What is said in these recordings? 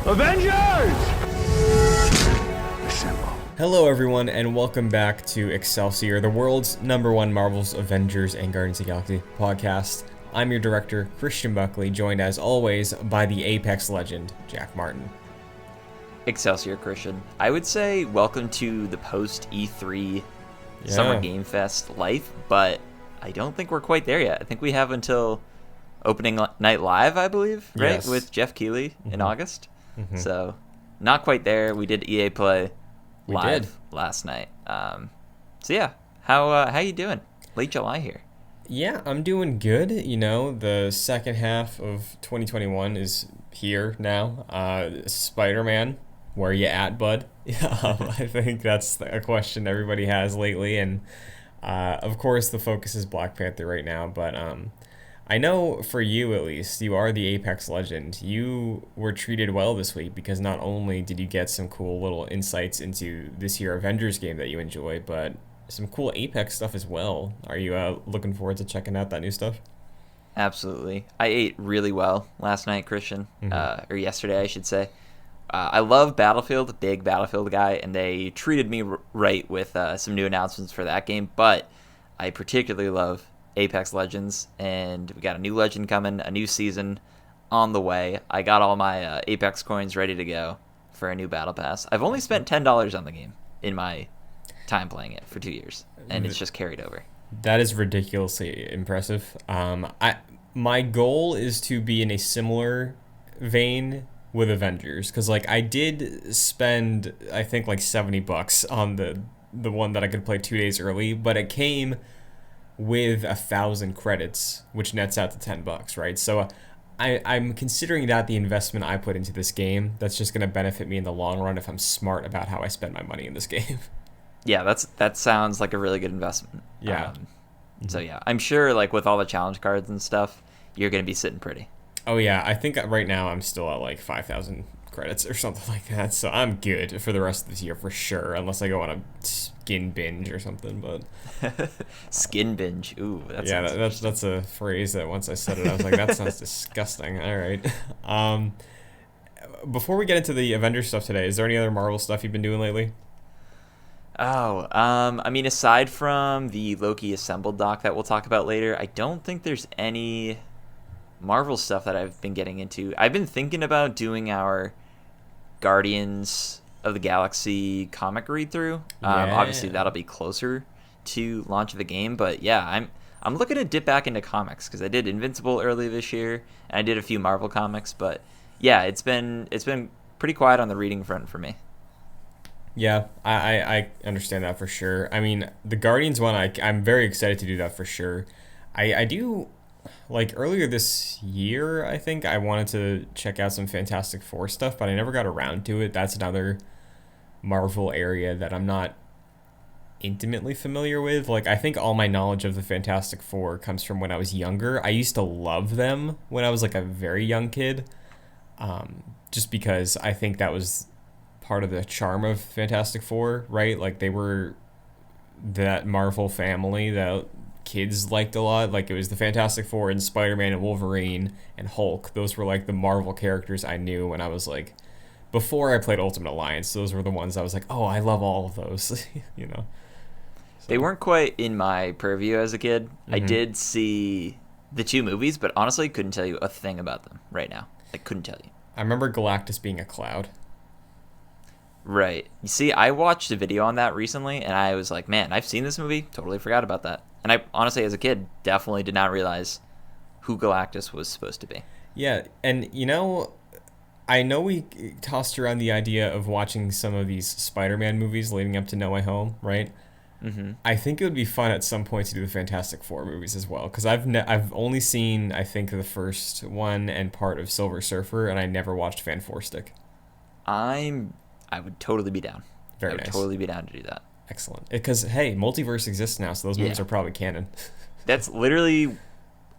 Avengers! Assemble. Hello everyone and welcome back to Excelsior, the world's #1 Marvel's Avengers and Guardians of the Galaxy podcast. I'm your director, Christian Buckley, joined as always by the Apex legend, Jack Martin. Excelsior, Christian. I would say welcome to the post E3 Summer Game Fest life, but I don't think we're quite there yet. I think we have until opening night live, I believe, right? Yes. With Jeff Keighley in August. So not quite there. We did EA Play live last night. So yeah, how you doing? Late July here. Yeah, I'm doing good. You know, the second half of 2021 is here now. Spider-Man, where you at, bud? I think that's a question everybody has lately, and of course the focus is Black Panther right now, but I know for you at least, you are the Apex legend. You were treated well this week because not only did you get some cool little insights into this year Avengers game that you enjoy, but some cool Apex stuff as well. Are you looking forward to checking out that new stuff? Absolutely. I ate really well last night, Christian, or yesterday, I should say. I love Battlefield, big Battlefield guy, and they treated me right with some new announcements for that game, but I particularly love Apex Legends, and we got a new legend coming, a new season on the way. I got all my Apex coins ready to go for a new battle pass. I've only spent $10 on the game in my time playing it for 2 years, and it's just carried over. That is ridiculously impressive. My goal is to be in a similar vein with Avengers, because like I did spend I think like $70 on the one that I could play 2 days early, but it came with 1,000 credits, which nets out to $10, right? So I'm considering that the investment I put into this game that's just going to benefit me in the long run if I'm smart about how I spend my money in this game. Yeah, that sounds like a really good investment. Yeah. So yeah, I'm sure like with all the challenge cards and stuff, you're going to be sitting pretty. Oh yeah, I think right now I'm still at like 5,000 credits or something like that, so I'm good for the rest of this year for sure, unless I go on a skin binge or something. But skin binge, ooh, that's a phrase that once I said it, I was like, that sounds disgusting. All right. Before we get into the Avengers stuff today, is there any other Marvel stuff you've been doing lately? I mean, aside from the Loki Assembled doc that we'll talk about later, I don't think there's any Marvel stuff that I've been getting into. I've been thinking about doing our Guardians of the Galaxy comic read-through. Obviously, that'll be closer to launch of the game, but yeah, I'm looking to dip back into comics because I did Invincible early this year, and I did a few Marvel comics, but yeah, it's been pretty quiet on the reading front for me. Yeah, I understand that for sure. I mean, the Guardians one, I'm very excited to do that for sure. I do, like, earlier this year, I think, I wanted to check out some Fantastic Four stuff, but I never got around to it. That's another Marvel area that I'm not intimately familiar with. Like, I think all my knowledge of the Fantastic Four comes from when I was younger. I used to love them when I was, like, a very young kid, just because I think that was part of the charm of Fantastic Four, right? Like, they were that Marvel family that kids liked a lot. Like, it was the Fantastic Four and Spider-Man and Wolverine and Hulk. Those were like the Marvel characters I knew when I was like, before I played Ultimate Alliance. Those were the ones I was like, oh, I love all of those. you know, so. They weren't quite in my purview as a kid. I did see the 2 movies, but honestly couldn't tell you a thing about them right now. I couldn't tell you. I remember Galactus being a cloud. Right. You see, I watched a video on that recently, and I was like, man, I've seen this movie. Totally forgot about that. And I honestly, as a kid, definitely did not realize who Galactus was supposed to be. Yeah, and you know, I know we tossed around the idea of watching some of these Spider-Man movies leading up to No Way Home, right? I think it would be fun at some point to do the Fantastic Four movies as well, because I've only seen, I think, the first one and part of Silver Surfer, and I never watched Fan Four Stick. I would totally be down. Very I would nice. totally be down to do that. Excellent. Because, hey, multiverse exists now, so those movies are probably canon. That's literally,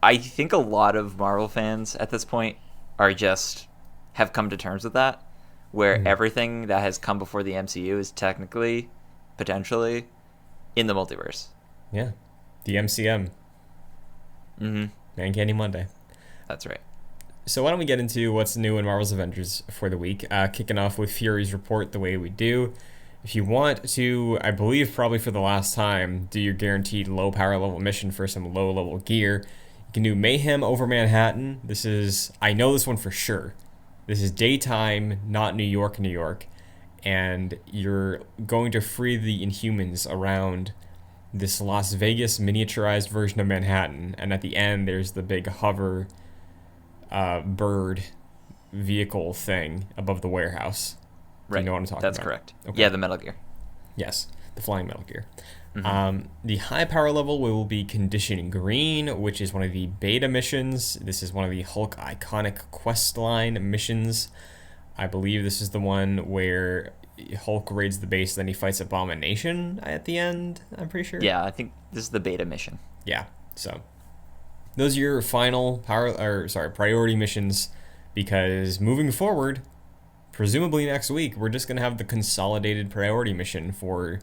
I think a lot of Marvel fans at this point have come to terms with that, where everything that has come before the MCU is technically, potentially, in the multiverse. Yeah. The MCM. Man Candy Monday. That's right. So why don't we get into what's new in Marvel's Avengers for the week? Kicking off with Fury's report the way we do. If you want to, I believe probably for the last time, do your guaranteed low power level mission for some low level gear, you can do Mayhem over Manhattan. I know this one for sure. This is daytime, not New York, New York. And you're going to free the Inhumans around this Las Vegas miniaturized version of Manhattan. And at the end, there's the big hover bird vehicle thing above the warehouse. Right. You know what I'm talking That's about? correct. Okay. Yeah, the Metal Gear. Yes, the flying Metal Gear. The high power level will be Condition Green, which is one of the beta missions. This is one of the Hulk iconic quest line missions. I believe this is the one where Hulk raids the base, then he fights Abomination at the end, I'm pretty sure. Yeah, I think this is the beta mission. Yeah, so those are your final priority missions, because moving forward, presumably next week, we're just going to have the consolidated priority mission for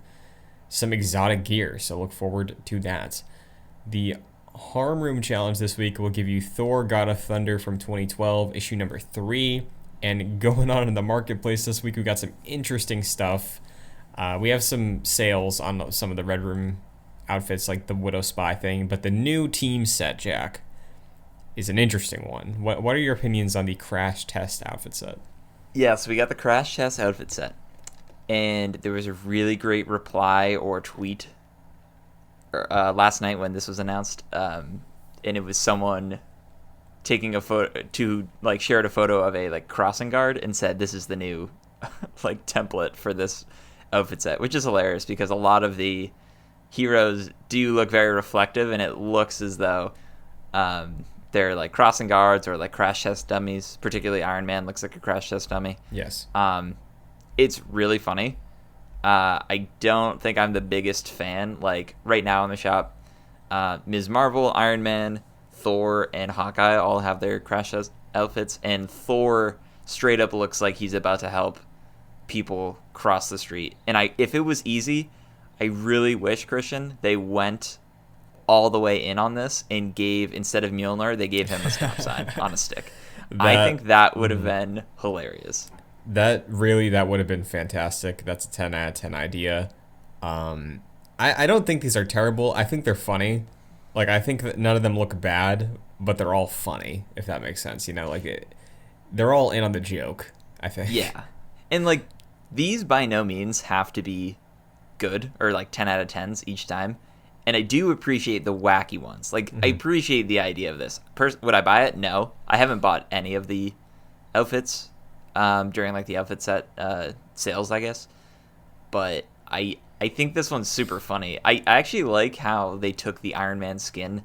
some exotic gear, so look forward to that. The Harm Room Challenge this week will give you Thor God of Thunder from 2012, issue number 3. And going on in the marketplace this week, we've got some interesting stuff. We have some sales on some of the Red Room outfits, like the Widow Spy thing, but the new team set, Jack, is an interesting one. What are your opinions on the Crash Test outfit set? Yeah, so we got the Crash Test outfit set. And there was a really great reply or tweet last night when this was announced. And it was someone taking a photo shared a photo of a crossing guard and said, this is the new template for this outfit set, which is hilarious because a lot of the heroes do look very reflective, and it looks as though they're crossing guards or crash test dummies. Particularly Iron Man looks like a crash test dummy. Yes. It's really funny. I don't think I'm the biggest fan. Right now in the shop, Ms. Marvel, Iron Man, Thor, and Hawkeye all have their crash test outfits, and Thor straight up looks like he's about to help people cross the street. And if it was easy, I really wish, Christian, they went all the way in on this and instead of Mjolnir, they gave him a stop sign on a stick. I think that would have been hilarious. That would have been fantastic. That's a 10 out of 10 idea. I don't think these are terrible. I think they're funny. I think that none of them look bad, but they're all funny, if that makes sense. They're all in on the joke, I think. Yeah. And, these by no means have to be good or, 10 out of 10s each time. And I do appreciate the wacky ones. I appreciate the idea of this. Would I buy it? No. I haven't bought any of the outfits during, the outfit set sales, I guess. But I think this one's super funny. I actually like how they took the Iron Man skin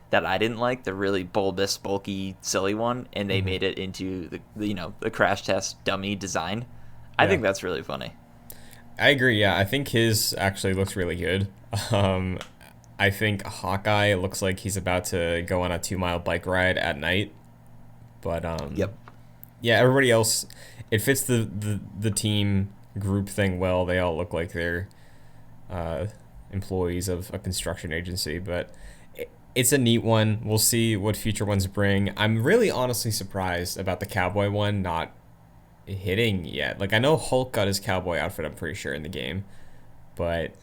that I didn't like, the really bulbous, bulky, silly one, and they made it into the crash test dummy design. I think that's really funny. I agree. Yeah, I think his actually looks really good. I think Hawkeye looks like he's about to go on a 2-mile bike ride at night. But yep. Yeah, everybody else, it fits the team group thing well. They all look like they're employees of a construction agency, but it's a neat one. We'll see what future ones bring. I'm really honestly surprised about the cowboy one not hitting yet. I know Hulk got his cowboy outfit, I'm pretty sure, in the game, but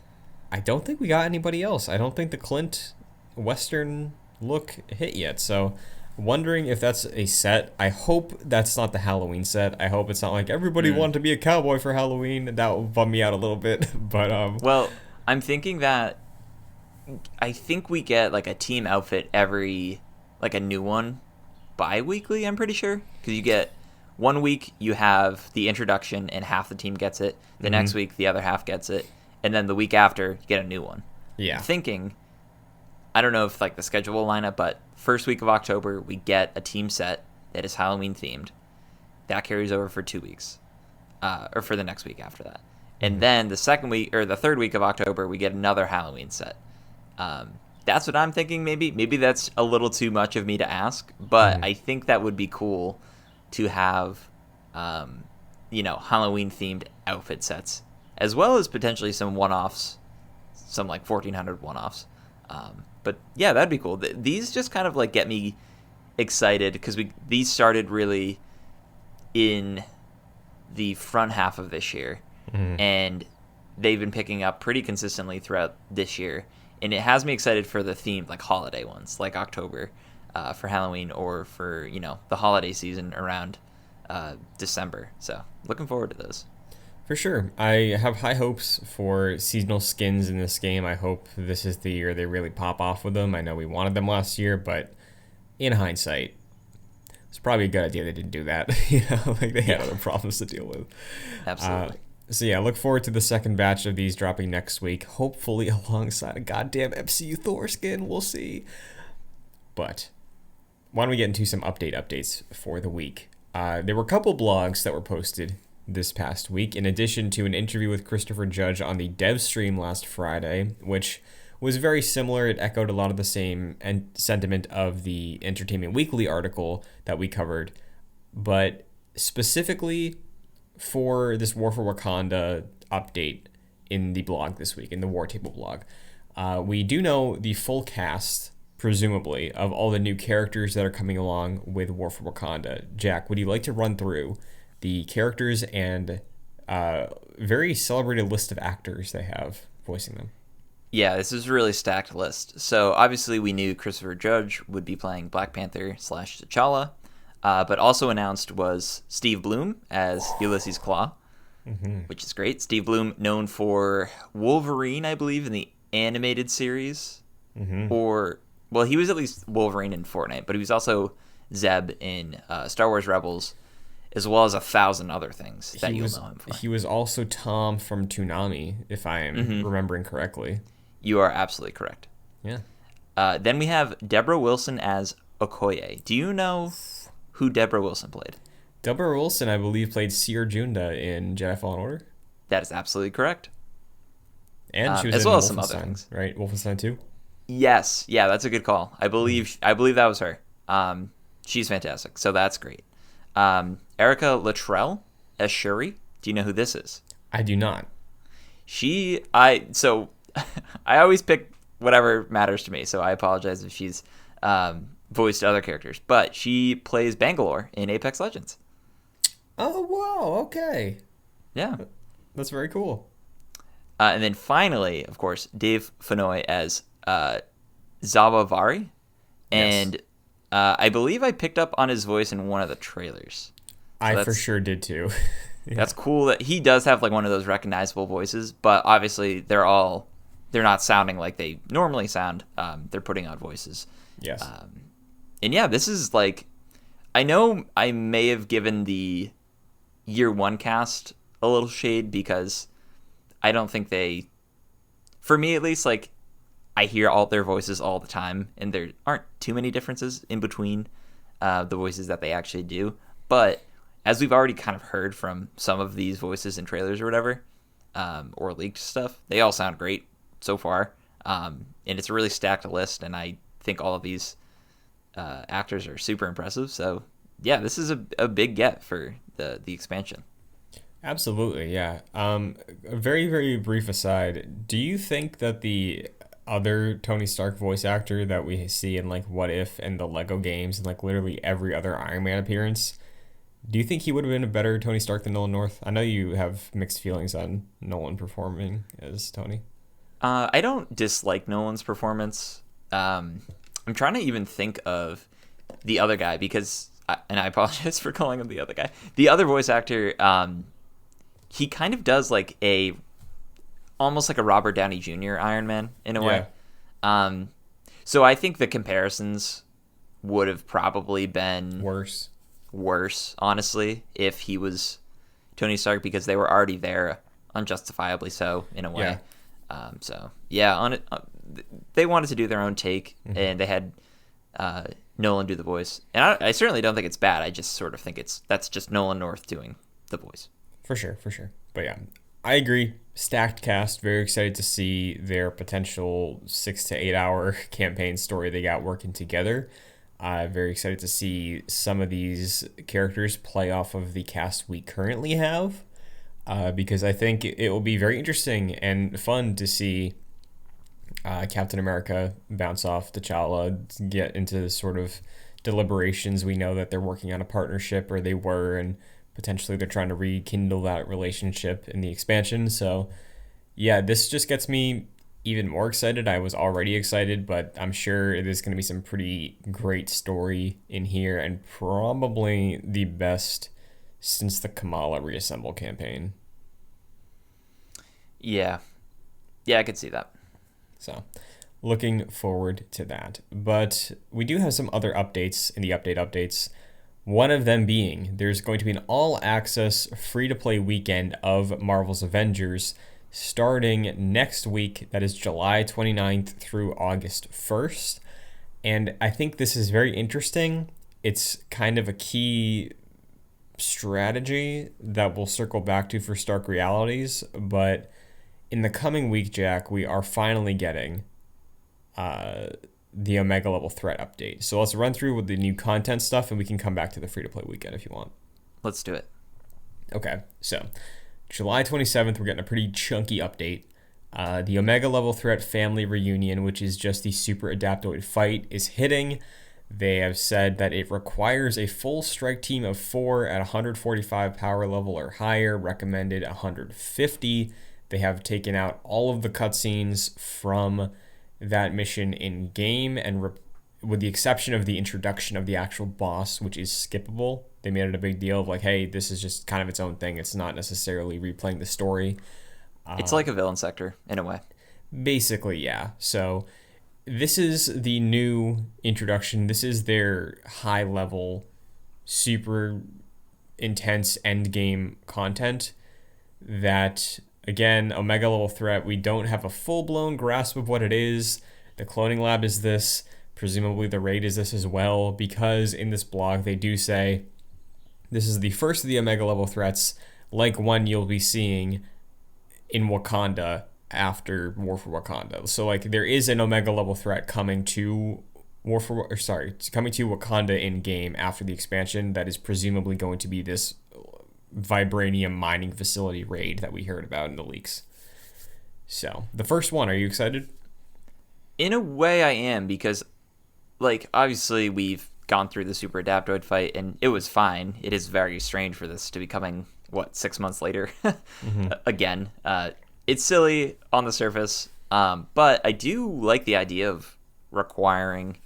I don't think we got anybody else. I don't think the Clint Western look hit yet, so wondering if that's a set. I hope that's not the Halloween set. I hope it's not everybody wanted to be a cowboy for Halloween. That will bum me out a little bit. But well, I'm thinking that I think we get a team outfit every a new one bi-weekly, I'm pretty sure, because you get 1 week you have the introduction and half the team gets it. The next week the other half gets it, and then the week after you get a new one. Yeah. I'm thinking, I don't know if the schedule will line up, but first week of October we get a team set that is Halloween themed. That carries over for 2 weeks, or for the next week after that, and then the second week or the third week of October we get another Halloween set. That's what I'm thinking. Maybe that's a little too much of me to ask, but I think that would be cool to have, Halloween themed outfit sets, as well as potentially some one-offs, some 1400 one-offs. But yeah, that'd be cool. These just kind of get me excited because these started really in the front half of this year, and they've been picking up pretty consistently throughout this year. And it has me excited for the themed like holiday ones, like October, for Halloween, or for the holiday season around December. So looking forward to those. For sure. I have high hopes for seasonal skins in this game. I hope this is the year they really pop off with them. I know we wanted them last year, but in hindsight, it's probably a good idea they didn't do that. Like they had other problems to deal with. Absolutely. So yeah, look forward to the second batch of these dropping next week. Hopefully alongside a goddamn MCU Thor skin. We'll see. But why don't we get into some updates for the week? There were a couple blogs that were posted this past week, in addition to an interview with Christopher Judge on the dev stream last Friday, which was very similar. It echoed a lot of the same sentiment of the Entertainment Weekly article that we covered, but specifically for this War for Wakanda update in the blog this week, in the War Table blog, we do know the full cast, presumably, of all the new characters that are coming along with War for Wakanda. Jack, would you like to run through the characters and very celebrated list of actors they have voicing them? Yeah, this is a really stacked list. So obviously we knew Christopher Judge would be playing Black Panther / T'Challa, but also announced was Steve Bloom as Ulysses Claw, which is great. Steve Bloom, known for Wolverine, I believe, in the animated series, or well, he was at least Wolverine in Fortnite, but he was also Zeb in Star Wars Rebels, as well as 1,000 other things that you'll know him for. He was also Tom from Toonami, if I am remembering correctly. You are absolutely correct. Yeah. Then we have Deborah Wilson as Okoye. Do you know who Deborah Wilson played? Deborah Wilson, I believe, played Seer Junda in Jedi Fallen Order. That is absolutely correct. And she was as in well Wolfenstein, as some other things. Right? Wolfenstein 2? Yes. Yeah, that's a good call. I believe that was her. She's fantastic. So that's great. Erica Luttrell as Shuri. Do you know who this is? I do not. I always pick whatever matters to me, so I apologize if she's voiced other characters. But she plays Bangalore in Apex Legends. Oh, wow. Okay. Yeah. That's very cool. And then finally, of course, Dave Fennoy as Zawavari. And Yes. I believe I picked up on his voice in one of the trailers. I for sure did too. Yeah. That's cool that he does have like one of those recognizable voices, but obviously they're not sounding like they normally sound. They're putting on voices. Yes. And yeah, this is like, I know I may have given the year one cast a little shade because I don't think for me at least, like I hear all their voices all the time and there aren't too many differences in between the voices that they actually do. But as we've already kind of heard from some of these voices in trailers or whatever, or leaked stuff, they all sound great so far. And it's a really stacked list, and I think all of these actors are super impressive. So yeah, this is a big get for the expansion. Absolutely, yeah. A very, very brief aside. Do you think that the other Tony Stark voice actor that we see in like What If and the Lego games and like literally every other Iron Man appearance, do you think he would have been a better Tony Stark than Nolan North? I know you have mixed feelings on Nolan performing as Tony. I don't dislike Nolan's performance. I'm trying to even think of the other guy because, and I apologize for calling him the other guy. The other voice actor, he kind of does like almost like a Robert Downey Jr. Iron Man in a way. So I think the comparisons would have probably been worse, honestly, if he was Tony Stark, because they were already there, unjustifiably so, in a way. So yeah, they wanted to do their own take, and they had Nolan do the voice, and I certainly don't think it's bad. I just sort of think that's just Nolan North doing the voice. For sure. But yeah, I agree. Stacked cast. Very excited to see their potential 6 to 8 hour campaign story they got working together. Very excited to see some of these characters play off of the cast we currently have, because I think it will be very interesting and fun to see Captain America bounce off T'Challa, get into sort of deliberations, we know that they're working on a partnership, or they were, and potentially they're trying to rekindle that relationship in the expansion. So, yeah, this just gets me even more excited. I was already excited, but I'm sure there's going to be some pretty great story in here, and probably the best since the Kamala Reassemble campaign. Yeah. Yeah, I could see that. So, looking forward to that. But we do have some other updates in the updates. One of them being there's going to be an all access free to play weekend of Marvel's Avengers starting next week. That is July 29th through August 1st. And I think this is very interesting. It's kind of a key strategy that we'll circle back to for Stark Realities. But in the coming week, Jack, we are finally getting the Omega level threat update. So let's run through with the new content stuff, and we can come back to the free to play weekend if you want. Let's do it. Okay, so July 27th, we're getting a pretty chunky update. The Omega level threat family reunion, which is just the super adaptoid fight, is hitting. They have said that it requires a full strike team of 4 at 145 power level or higher, recommended 150. They have taken out all of the cutscenes from that mission in game, and with the exception of the introduction of the actual boss, which is skippable. They made it a big deal of like, hey, this is just kind of its own thing. It's not necessarily replaying the story. It's like a villain sector in a way. Basically, yeah. So this is the new introduction. This is their high level, super intense end game content that, again, Omega level threat. We don't have a full-blown grasp of what it is. The cloning lab is this. Presumably the raid is this as well, because in this blog they do say this is the first of the Omega level threats, like one you'll be seeing in Wakanda after War for Wakanda. So like there is an Omega level threat coming to coming to Wakanda in game after the expansion that is presumably going to be this vibranium mining facility raid that we heard about in the leaks. So the first one, are you excited? In a way I am, because like obviously we've gone through the super adaptoid fight and it was fine. It is very strange for this to be coming 6 months later. Again, it's silly on the surface, but I do like the idea of requiring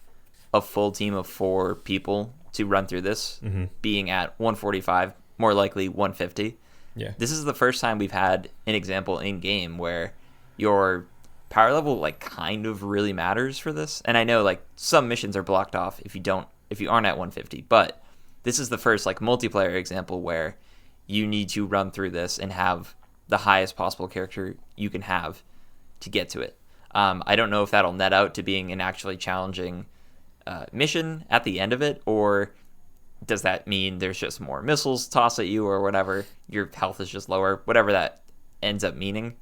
a full team of 4 people to run through this, being at 145, more likely 150. Yeah. This is the first time we've had an example in game where your power level like kind of really matters for this. And I know like some missions are blocked off if you aren't at 150, but this is the first like multiplayer example where you need to run through this and have the highest possible character you can have to get to it. I don't know if that'll net out to being an actually challenging mission at the end of it, or does that mean there's just more missiles tossed at you or whatever? Your health is just lower, whatever that ends up meaning.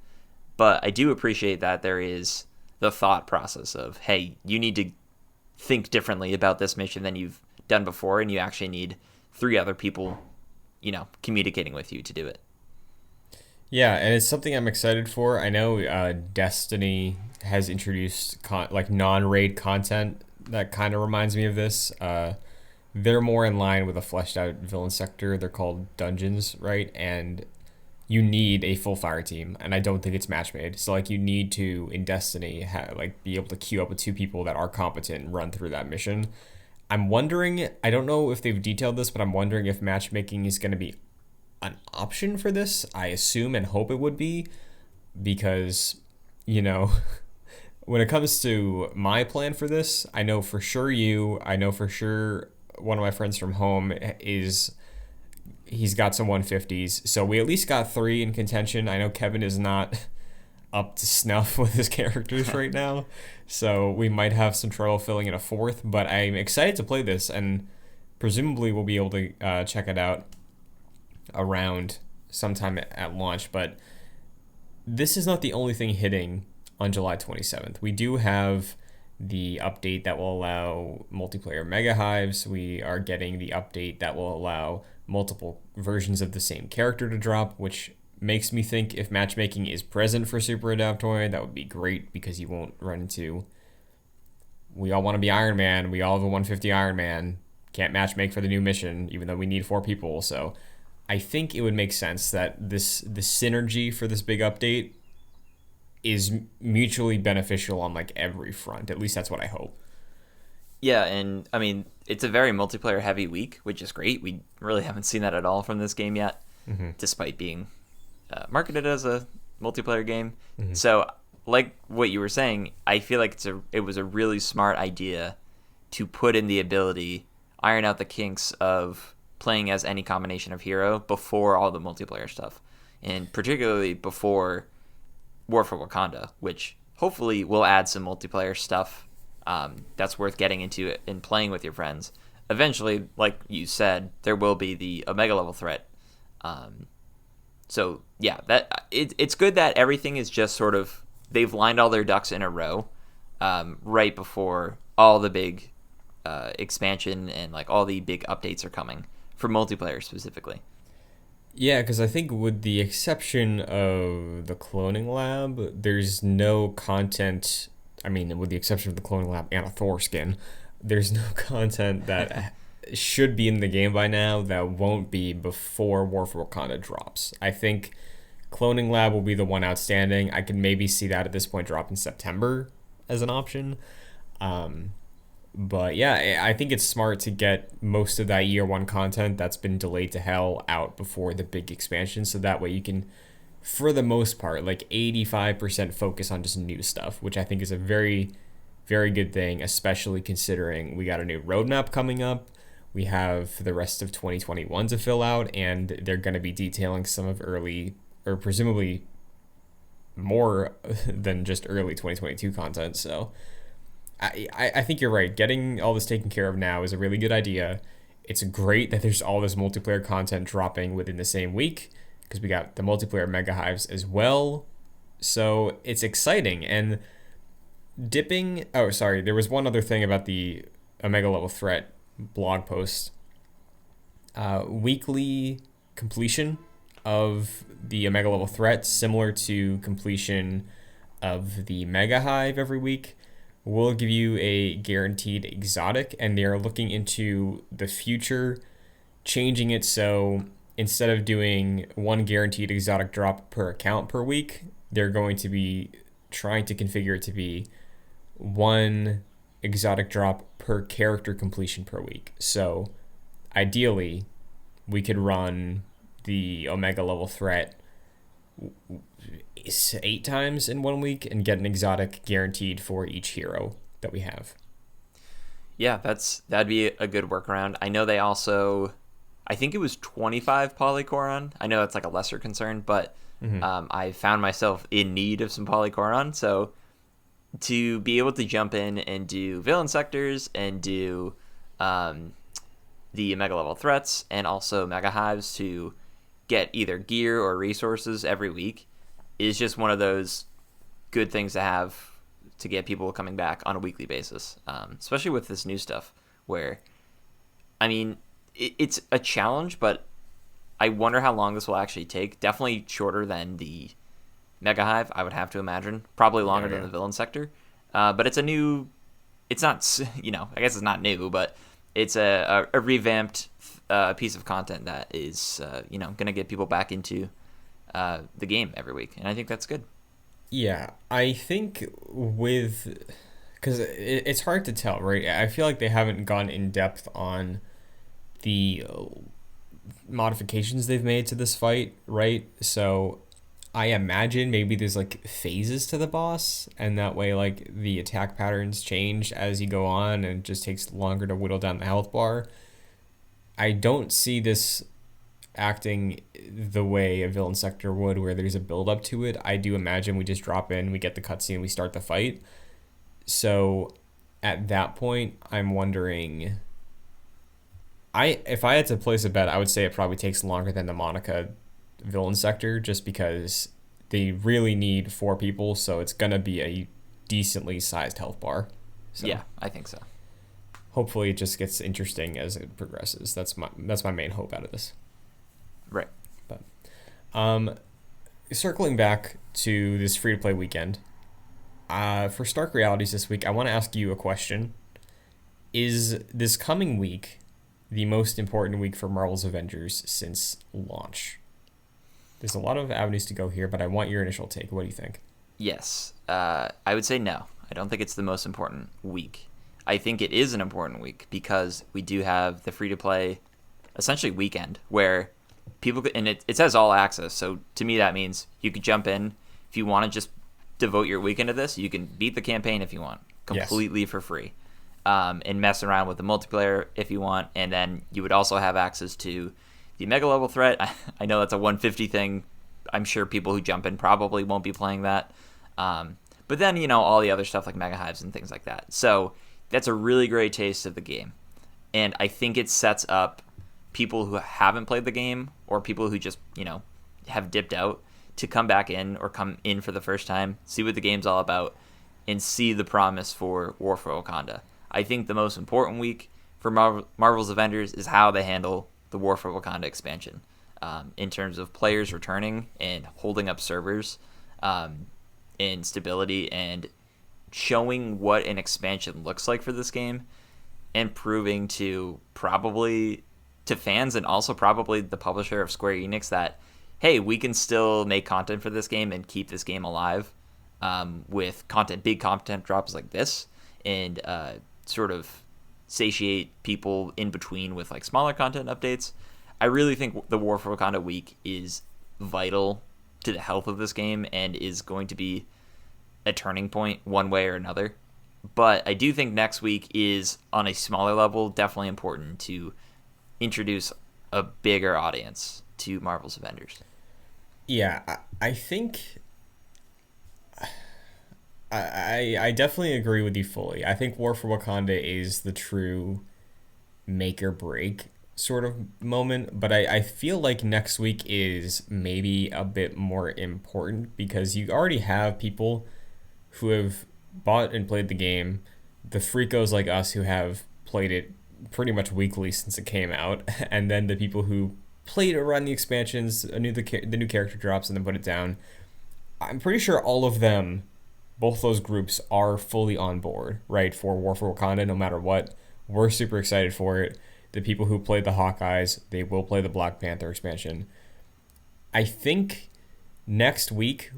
But I do appreciate that there is the thought process of, hey, you need to think differently about this mission than you've done before, and you actually need 3 other people, communicating with you to do it. Yeah, and it's something I'm excited for. I know Destiny has introduced non-raid content that kind of reminds me of this. They're more in line with a fleshed out villain sector. They're called dungeons, right? And you need a full fire team, and I don't think it's match made. So like you need to, in Destiny, be able to queue up with 2 people that are competent and run through that mission. I'm wondering, I don't know if they've detailed this, but I'm wondering if matchmaking is going to be an option for this. I assume and hope it would be, because, when it comes to my plan for this, I know for sure one of my friends from home he's got some 150s. So we at least got 3 in contention. I know Kevin is not up to snuff with his characters right now, so we might have some trouble filling in a 4th, but I'm excited to play this, and presumably we'll be able to check it out around sometime at launch. But this is not the only thing hitting on July 27th. We do have the update that will allow multiplayer mega hives. We are getting the update that will allow multiple versions of the same character to drop, which makes me think if matchmaking is present for Super Adaptoid, that would be great, because you won't run into, we all want to be Iron Man, we all have a 150 Iron Man, can't match make for the new mission, even though we need 4 people. So I think it would make sense that the synergy for this big update is mutually beneficial on like every front. At least that's what I hope. Yeah, and I mean, it's a very multiplayer heavy week, which is great. We really haven't seen that at all from this game yet, despite being marketed as a multiplayer game. So, like what you were saying, I feel like it was a really smart idea to put in the ability, iron out the kinks of playing as any combination of hero before all the multiplayer stuff, and particularly before War for Wakanda, which hopefully will add some multiplayer stuff that's worth getting into and playing with your friends. Eventually, like you said, there will be the Omega level threat. So yeah, it's good that everything is just sort of, they've lined all their ducks in a row right before all the big expansion and like all the big updates are coming for multiplayer specifically. Yeah, because I think with the exception of the cloning lab, there's no content. I mean, with the exception of the cloning lab and a Thor skin, there's no content that should be in the game by now that won't be before War for Wakanda drops. I think cloning lab will be the one outstanding. I can maybe see that at this point drop in September as an option. But yeah, I think it's smart to get most of that year one content that's been delayed to hell out before the big expansion. So that way you can, for the most part, like 85% focus on just new stuff, which I think is a very, very good thing, especially considering we got a new roadmap coming up. We have the rest of 2021 to fill out, and they're going to be detailing some of early, or presumably more than just early 2022 content. So I think you're right. Getting all this taken care of now is a really good idea. It's great that there's all this multiplayer content dropping within the same week because we got the multiplayer mega hives as well. So it's exciting. And there was one other thing about the Omega level threat blog post. Weekly completion of the Omega level threat, similar to completion of the mega hive every week, will give you a guaranteed exotic, and they are looking into the future, changing it so instead of doing one guaranteed exotic drop per account per week, they're going to be trying to configure it to be one exotic drop per character completion per week. So ideally, we could run the Omega level threat 8 times in 1 week and get an exotic guaranteed for each hero that we have. Yeah, that'd be a good workaround. I know they also, I think it was 25 polycoron. I know that's like a lesser concern, but I found myself in need of some polycoron. So to be able to jump in and do villain sectors and do the mega level threats and also mega hives to get either gear or resources every week is just one of those good things to have to get people coming back on a weekly basis, especially with this new stuff where, I mean, it's a challenge, but I wonder how long this will actually take. Definitely shorter than the Mega Hive, I would have to imagine. Probably longer than the villain sector. But it's a new, it's not, I guess it's not new, but it's a revamped piece of content that is, going to get people back into the game every week, and I think that's good. Yeah, I think because it's hard to tell, right? I feel like they haven't gone in depth on the modifications they've made to this fight, right? So I imagine maybe there's like phases to the boss, and that way like the attack patterns change as you go on, and it just takes longer to whittle down the health bar. I don't see this acting the way a villain sector would, where there's a build up to it. I do imagine we just drop in, we get the cutscene, we start the fight. So at that point, I'm wondering, if I had to place a bet, I would say it probably takes longer than the Monica villain sector, just because they really need 4 people, so it's gonna be a decently sized health bar. So yeah, I think so. Hopefully it just gets interesting as it progresses. That's my main hope out of this. Right. But circling back to this free-to-play weekend, for Stark Realities this week, I want to ask you a question. Is this coming week the most important week for Marvel's Avengers since launch? There's a lot of avenues to go here, but I want your initial take. What do you think? Yes. I would say no. I don't think it's the most important week. I think it is an important week because we do have the free to play, essentially weekend where people could, and it says all access. So to me, that means you could jump in if you want to just devote your weekend to this. You can beat the campaign if you want, completely for free, and mess around with the multiplayer if you want. And then you would also have access to the mega level threat. I know that's a 150 thing. I'm sure people who jump in probably won't be playing that. But then, all the other stuff like mega hives and things like that. So that's a really great taste of the game. And I think it sets up people who haven't played the game or people who just, have dipped out to come back in or come in for the first time, see what the game's all about, and see the promise for War for Wakanda. I think the most important week for Marvel's Avengers is how they handle the War for Wakanda expansion, in terms of players returning and holding up servers, and stability, and showing what an expansion looks like for this game, and proving to fans and also probably the publisher of Square Enix that, hey, we can still make content for this game and keep this game alive, with big content drops like this, and sort of satiate people in between with like smaller content updates. I really think the War for Wakanda week is vital to the health of this game and is going to be a turning point one way or another. But I do think next week is, on a smaller level, definitely important to introduce a bigger audience to Marvel's Avengers. Yeah, I think I definitely agree with you fully. I think War for Wakanda is the true make or break sort of moment, but I feel like next week is maybe a bit more important because you already have people who have bought and played the game, the freakos like us who have played it pretty much weekly since it came out, and then the people who played around the expansions, the new character drops, and then put it down. I'm pretty sure all of them, both those groups, are fully on board, right, for War for Wakanda no matter what. We're super excited for it. The people who played the Hawkeyes, they will play the Black Panther expansion. I think next week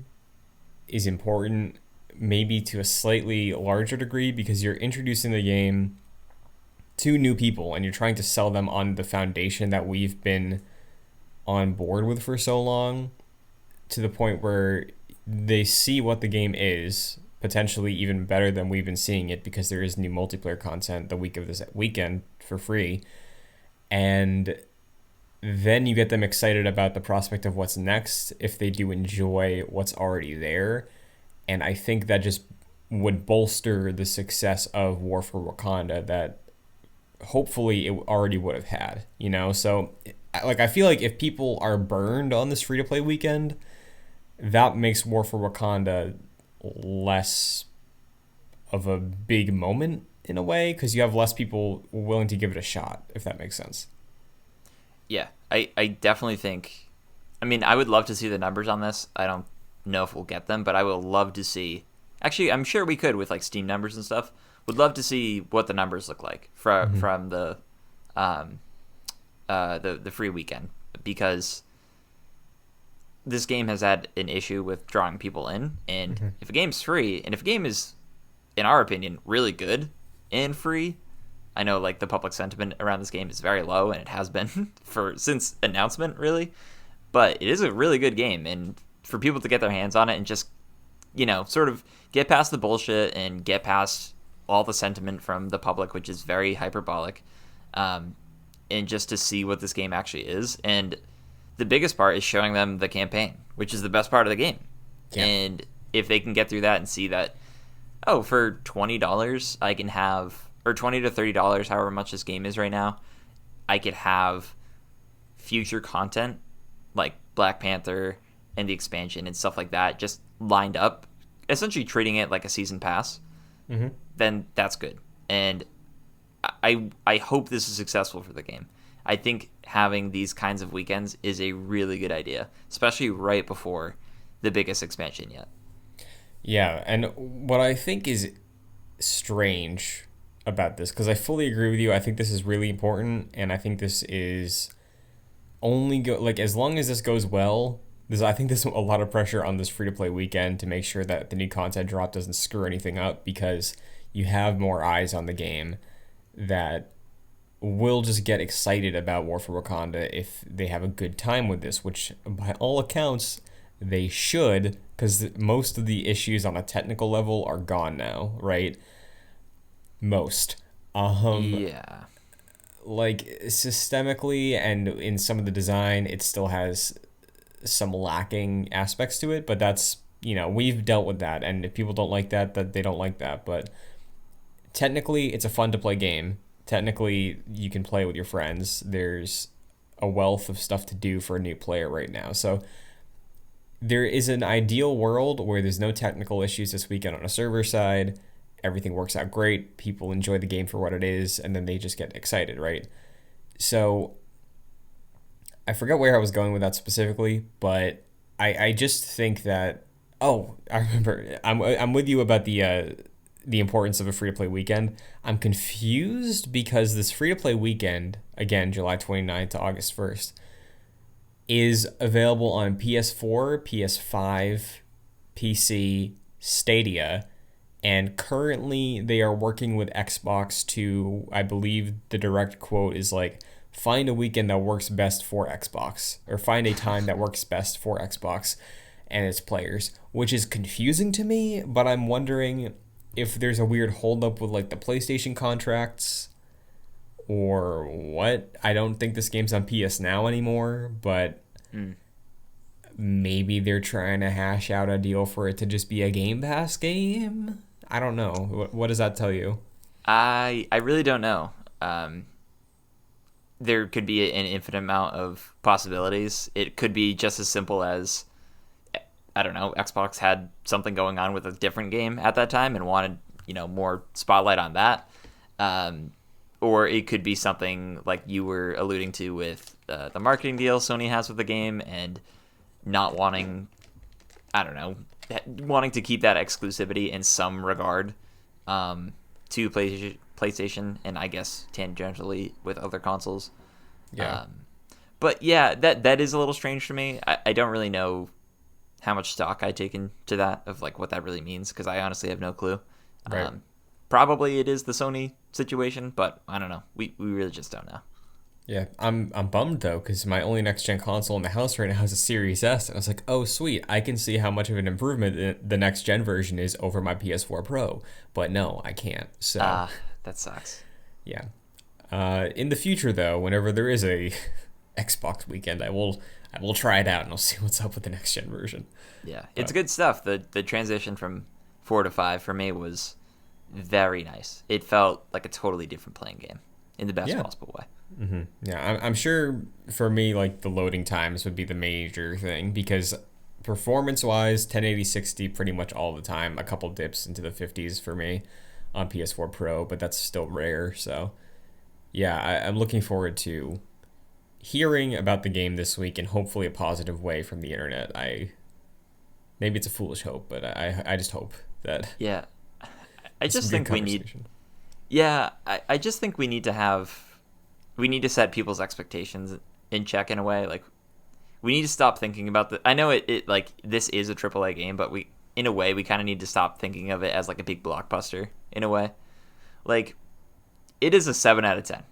is important, maybe to a slightly larger degree, because you're introducing the game to new people and you're trying to sell them on the foundation that we've been on board with for so long, to the point where they see what the game is, potentially even better than we've been seeing it, because there is new multiplayer content the week of this weekend for free. And then you get them excited about the prospect of what's next if they do enjoy what's already there. And I think that just would bolster the success of War for Wakanda that hopefully it already would have had, So, like, I feel like if people are burned on this free-to-play weekend, that makes War for Wakanda less of a big moment in a way, because you have less people willing to give it a shot, if that makes sense. Yeah, I definitely think, I would love to see the numbers on this. I don't know if we'll get them, but I would love to see, actually, I'm sure we could with like Steam numbers and stuff. Would love to see what the numbers look like from the free weekend, because this game has had an issue with drawing people in, and if a game's free, and if a game is, in our opinion, really good and free, I know like the public sentiment around this game is very low, and it has been since announcement, really, but it is a really good game, and for people to get their hands on it and just, sort of get past the bullshit and get past all the sentiment from the public, which is very hyperbolic, and just to see what this game actually is. And the biggest part is showing them the campaign, which is the best part of the game. Yeah. And if they can get through that and see that, oh, for $20 I can have, or $20 to $30, however much this game is right now, I could have future content like Black Panther and the expansion and stuff like that just lined up, essentially treating it like a season pass, then that's good. And I hope this is successful for the game. I think having these kinds of weekends is a really good idea, especially right before the biggest expansion yet. Yeah, and what I think is strange about this because I fully agree with you. I think this is really important, and I think this is only go like as long as this goes well. I think there's a lot of pressure on this free to play weekend to make sure that the new content drop doesn't screw anything up because you have more eyes on the game that will just get excited about War for Wakanda if they have a good time with this, which by all accounts they should, because most of the issues on a technical level are gone now, right? Most. Um, Yeah. like systemically and in some of the design, it still has some lacking aspects to it, but that's we've dealt with that, and if people don't like that, that they don't like that. But technically, it's a fun to play game. Technically, you can play with your friends. There's a wealth of stuff to do for a new player right now. So there is an ideal world where there's no technical issues this weekend on a server side. Everything works out great. People enjoy the game for what it is, and then they just get excited, right? So I forgot where I was going with that specifically, but I just think that I remember I'm with you about the importance of a free to play weekend. I'm confused because this free to play weekend, again, July 29th to August 1st, is available on PS4, PS5, PC, Stadia, and currently they are working with Xbox to, I believe the direct quote is like, find a weekend that works best for Xbox, or find a time that works best for Xbox and its players, which is confusing to me, but I'm wondering if there's a weird holdup with like the PlayStation contracts or what. I don't think this game's on PS Now anymore, but Mm. maybe they're trying to hash out a deal for it to just be a Game Pass game. I don't know. What does that tell you? I really don't know. There could be an infinite amount of possibilities. It could be just as simple as, I don't know, Xbox had something going on with a different game at that time and wanted, more spotlight on that. Or it could be something like you were alluding to with the marketing deal Sony has with the game and not wanting, I don't know, wanting to keep that exclusivity in some regard to PlayStation and I guess tangentially with other consoles. Yeah. But yeah, that is a little strange to me. I don't really know how much stock I take into that of like what that really means because I honestly have no clue. Right. Probably it is the Sony situation, but I don't know. We really just don't know. Yeah, I'm bummed though because my only next gen console in the house right now is a Series S, and I was like, oh sweet, I can see how much of an improvement the next gen version is over my PS4 Pro. But no, I can't. So That sucks. yeah. In the future though, whenever there is a Xbox weekend, I will try it out and I'll see what's up with the next gen version. Yeah, it's But good stuff. The transition from 4 to 5 for me was very nice. It felt like a totally different playing game in the best yeah, possible way. yeah, I'm sure for me like the loading times would be the major thing because performance wise, 1080 60 pretty much all the time. A couple dips into the 50s for me on PS4 Pro, but that's still rare. So yeah, I'm looking forward to hearing about the game this week in hopefully a positive way from the internet. Maybe it's a foolish hope, but I just hope that Yeah, I it's some just good think we need. conversation. Yeah, I just think we need to set people's expectations in check in a way. Like we need to stop thinking about I know it like this is a AAA game, but in a way we kind of need to stop thinking of it as like a big blockbuster in a way. Like it is a 7 out of 10.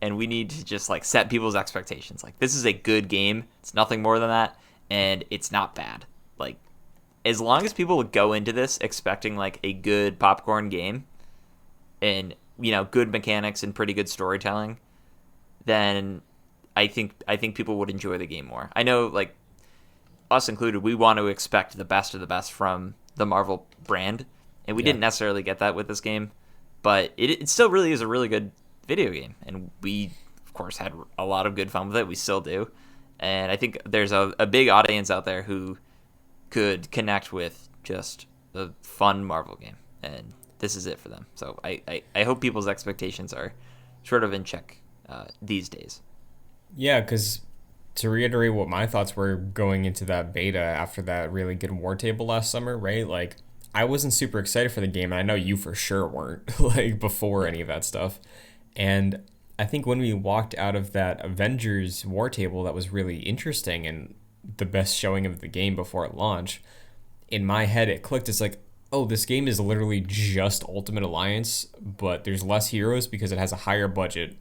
And we need to just like set people's expectations. Like this is a good game. It's nothing more than that, and it's not bad. Like as long as people go into this expecting like a good popcorn game and good mechanics and pretty good storytelling, then I think people would enjoy the game more. I know like us included, we want to expect the best of the best from the Marvel brand, and we Yeah. didn't necessarily get that with this game, but it still really is a really good video game, and we of course had a lot of good fun with it. We still do, and I think there's a big audience out there who could connect with just a fun Marvel game, and this is it for them. So I hope people's expectations are sort of in check these days. Yeah, because to reiterate what my thoughts were going into that beta after that really good war table last summer, right? Like, I wasn't super excited for the game, and I know you for sure weren't, like before any of that stuff. And I think when we walked out of that Avengers War Table, that was really interesting and the best showing of the game before it launched. In my head, it clicked. It's like, oh, this game is literally just Ultimate Alliance, but there's less heroes because it has a higher budget,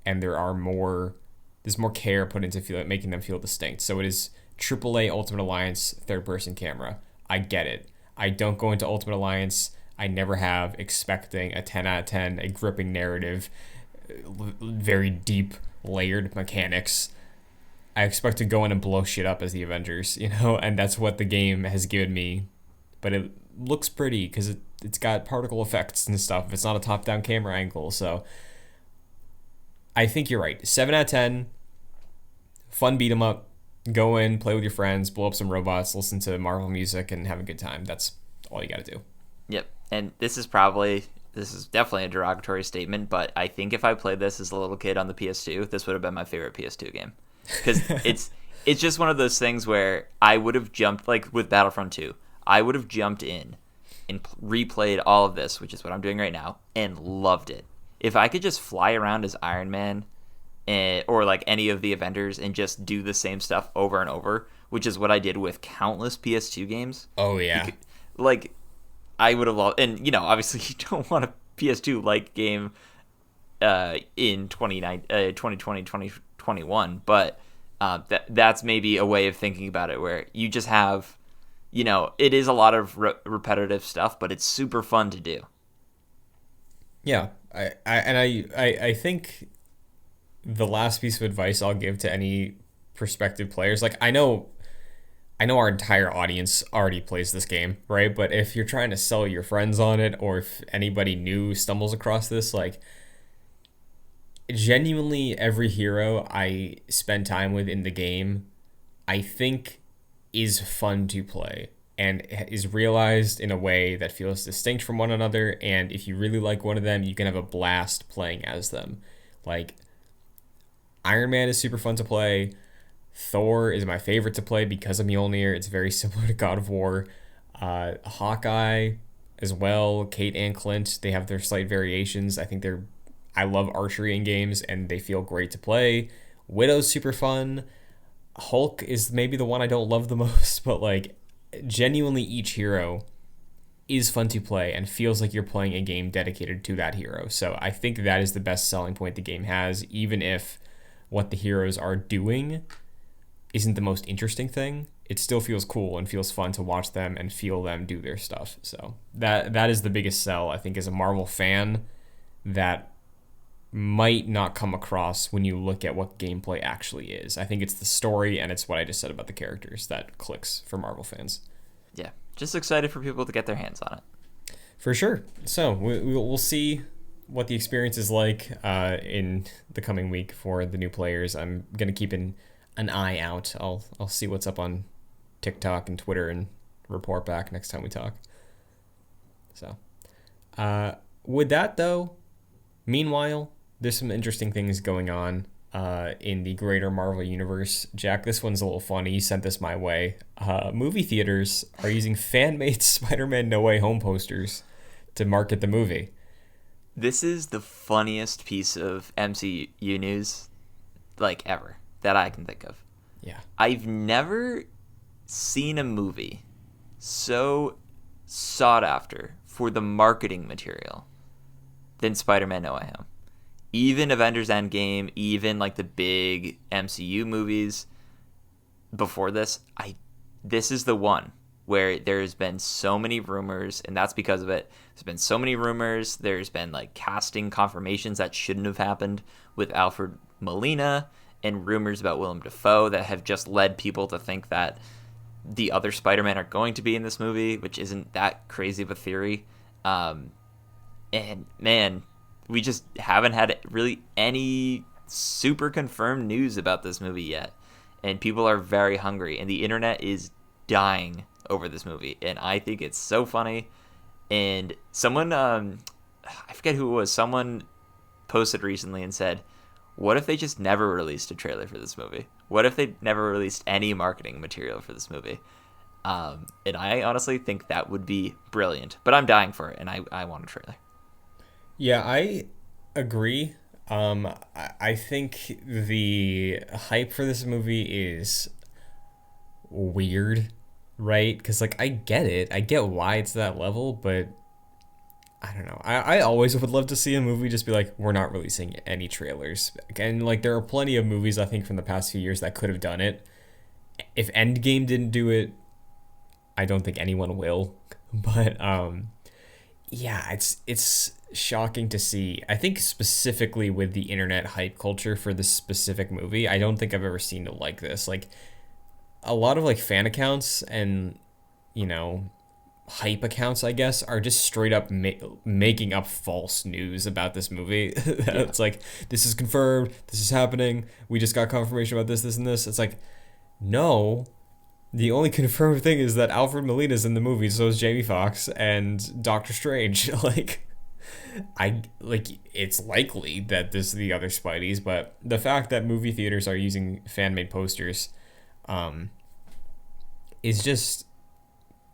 and there's more care put into making them feel distinct. So it is AAA Ultimate Alliance third person camera. I get it. I don't go into Ultimate Alliance. I never have expecting a 10 out of 10, a gripping narrative, very deep layered mechanics. I expect to go in and blow shit up as the Avengers, and that's what the game has given me. But it looks pretty because it's got particle effects and stuff. It's not a top down camera angle. So I think you're right. 7 out of 10, fun beat 'em up. Go in, play with your friends, blow up some robots, listen to Marvel music, and have a good time. That's all you got to do. Yep. And this is definitely a derogatory statement, but I think if I played this as a little kid on the PS2, this would have been my favorite PS2 game. Because it's just one of those things where I would have jumped, like with Battlefront 2, I would have jumped in and replayed all of this, which is what I'm doing right now, and loved it. If I could just fly around as Iron Man or like any of the Avengers and just do the same stuff over and over, which is what I did with countless PS2 games. Oh, yeah. Like, I would have loved, and obviously you don't want a PS2 like game in 2020, 2021, but that's maybe a way of thinking about it where you just have, it is a lot of repetitive stuff, but it's super fun to do. Yeah, I think the last piece of advice I'll give to any prospective players, like I know our entire audience already plays this game, right? But if you're trying to sell your friends on it, or if anybody new stumbles across this, like genuinely every hero I spend time with in the game, I think is fun to play and is realized in a way that feels distinct from one another. And if you really like one of them, you can have a blast playing as them. Like Iron Man is super fun to play. Thor is my favorite to play because of Mjolnir. It's very similar to God of War. Hawkeye as well. Kate and Clint, they have their slight variations. I love archery in games and they feel great to play. Widow's super fun. Hulk is maybe the one I don't love the most, but like genuinely each hero is fun to play and feels like you're playing a game dedicated to that hero. So I think that is the best selling point the game has, even if what the heroes are doing isn't the most interesting thing. It still feels cool and feels fun to watch them and feel them do their stuff. So that is the biggest sell, I think, as a Marvel fan that might not come across when you look at what gameplay actually is. I think it's the story and it's what I just said about the characters that clicks for Marvel fans. Yeah, just excited for people to get their hands on it. For sure. So we'll see what the experience is like in the coming week for the new players. I'm going to keep an eye out. I'll see what's up on TikTok and Twitter and report back next time we talk. So with that, though, meanwhile, there's some interesting things going on in the greater Marvel universe. Jack, this one's a little funny. You sent this my way. Movie theaters are using fan-made Spider-Man No Way Home posters to market the movie. This is the funniest piece of MCU news, like, ever, that I can think of. Yeah. I've never seen a movie so sought after for the marketing material than Spider-Man No Way Home. Even Avengers Endgame, even like the big MCU movies before this, this is the one where there's been so many rumors, and that's because of it. There's been so many rumors. There's been like casting confirmations that shouldn't have happened with Alfred Molina, and rumors about Willem Dafoe that have just led people to think that the other Spider-Man are going to be in this movie, which isn't that crazy of a theory. And man, we just haven't had really any super confirmed news about this movie yet. And people are very hungry, and the internet is dying over this movie. And I think it's so funny. And someone, I forget who it was, someone posted recently and said, what if they just never released a trailer for this movie? What if they never released any marketing material for this movie? And I honestly think that would be brilliant. But I'm dying for it, and I want a trailer. Yeah, I agree. I think the hype for this movie is weird, right? Because like I get it, I get why it's that level, but I don't know. I always would love to see a movie just be like, we're not releasing any trailers. And like there are plenty of movies I think from the past few years that could have done it. If Endgame didn't do it, I don't think anyone will. But yeah, it's shocking to see. I think specifically with the internet hype culture for this specific movie, I don't think I've ever seen it like this. Like a lot of like fan accounts and you know hype accounts, I guess, are just straight up making up false news about this movie. Yeah. It's like this is confirmed, this is happening. We just got confirmation about this, this, and this. It's like no. The only confirmed thing is that Alfred Molina's in the movie, so is Jamie Foxx and Doctor Strange. Like, it's likely that this is the other Spideys, but the fact that movie theaters are using fan made posters, um, is just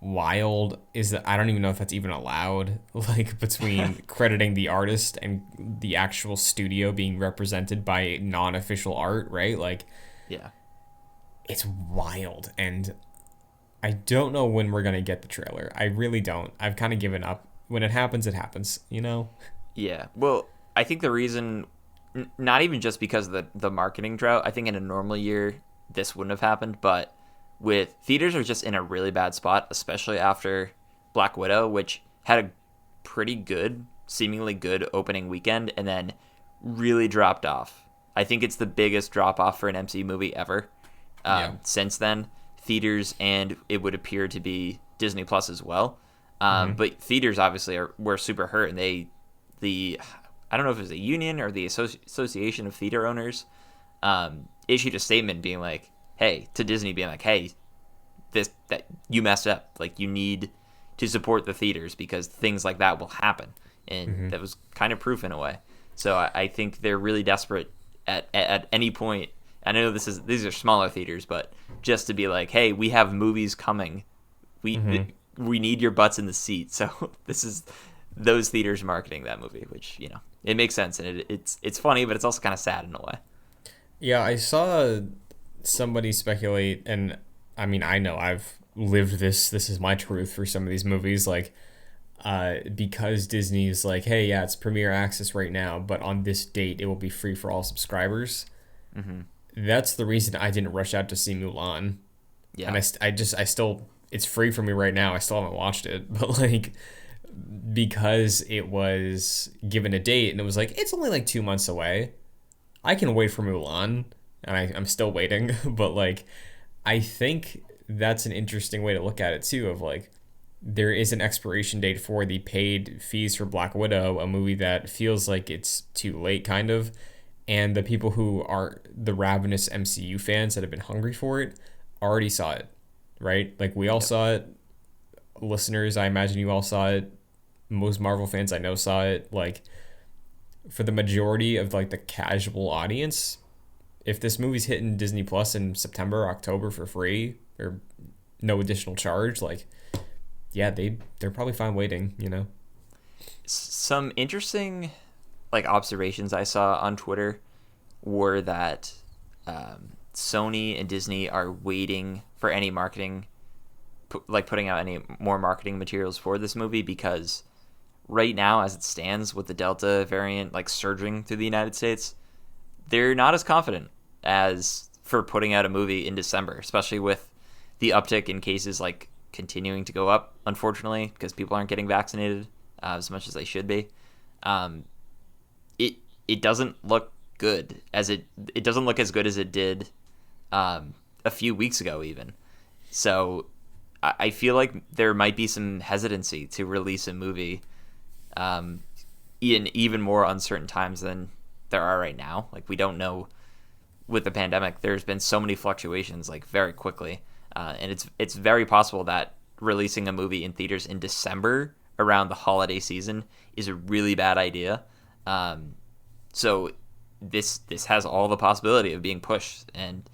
wild. Is that I don't even know if that's even allowed. Like between crediting the artist and the actual studio being represented by non-official art, right? Like Yeah. it's wild, and I don't know when we're gonna get the trailer. I really don't. I've kind of given up. When it happens, it happens. You know? Yeah. Well, I think the reason, not even just because of the marketing drought, I think in a normal year, this wouldn't have happened. But with theaters are just in a really bad spot, especially after Black Widow, which had a pretty good, seemingly good opening weekend and then really dropped off. I think it's the biggest drop off for an MCU movie ever. Yeah. Since then, theaters and it would appear to be Disney Plus as well. But theaters obviously were super hurt, and the I don't know if it was a union or the Association of Theater Owners issued a statement being like, "Hey," to Disney, being like, "Hey, that you messed up. Like you need to support the theaters because things like that will happen," and that was kind of proof in a way. So I think they're really desperate at any point. I know these are smaller theaters, but just to be like, "Hey, we have movies coming. We need your butts in the seat." So this is those theaters marketing that movie, which it makes sense, and it's funny, but it's also kind of sad in a way. Yeah, I saw somebody speculate, and I mean, I know I've lived this. This is my truth for some of these movies, like. Because Disney's like, hey, yeah, it's premiere access right now, but on this date it will be free for all subscribers. That's the reason I didn't rush out to see Mulan. Yeah, And I still, it's free for me right now. I still haven't watched it, but like, because it was given a date and it was like, it's only like 2 months away. I can wait for Mulan, and I'm still waiting. But like, I think that's an interesting way to look at it too. Of like, there is an expiration date for the paid fees for Black Widow, a movie that feels like it's too late, kind of. And the people who are the ravenous MCU fans that have been hungry for it already saw it, right? Like, we all saw it. Listeners, I imagine you all saw it. Most Marvel fans I know saw it. Like, for the majority of like the casual audience, if this movie's hitting Disney Plus in September, October for free or no additional charge, like, yeah, they're probably fine waiting. Some interesting like observations I saw on Twitter were that Sony and Disney are waiting for any marketing, like putting out any more marketing materials for this movie, because right now, as it stands, with the Delta variant like surging through the United States, they're not as confident as for putting out a movie in December, especially with the uptick in cases like continuing to go up, unfortunately, because people aren't getting vaccinated as much as they should be. It doesn't look good it doesn't look as good as it did a few weeks ago even. So I feel like there might be some hesitancy to release a movie in even more uncertain times than there are right now. Like, we don't know, with the pandemic, there's been so many fluctuations like very quickly. And it's very possible that releasing a movie in theaters in December around the holiday season is a really bad idea. So this has all the possibility of being pushed, and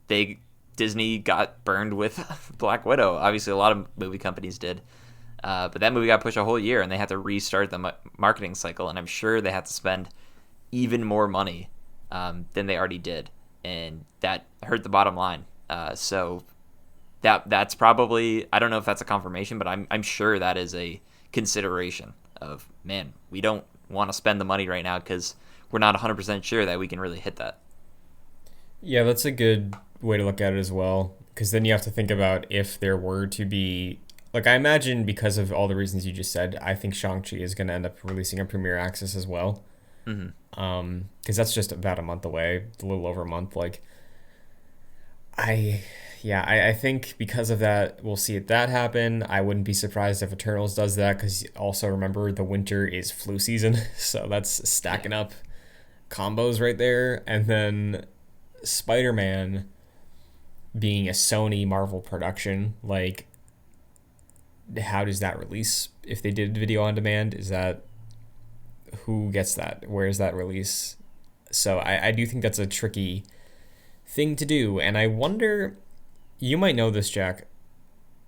they Disney got burned with Black Widow. Obviously, a lot of movie companies did. But that movie got pushed a whole year, and they had to restart the marketing cycle. And I'm sure they had to spend even more money than they already did, and that hurt the bottom line. So that's probably, I don't know if that's a confirmation, but I'm sure that is a consideration of, man, we don't want to spend the money right now because we're not 100% sure that we can really hit that. Yeah, that's a good way to look at it as well. Because then you have to think about if there were to be, like, I imagine because of all the reasons you just said, I think Shang-Chi is going to end up releasing a premiere access as well. Because that's just about a month away, a little over a month. Like, I think because of that, we'll see that happen. I wouldn't be surprised if Eternals does that, because also remember the winter is flu season, so that's stacking up combos right there. And then Spider-Man being a Sony Marvel production, like, how does that release? If they did video on demand, is that, who gets that? Where is that release? So I do think that's a tricky thing to do. And I wonder, you might know this, Jack.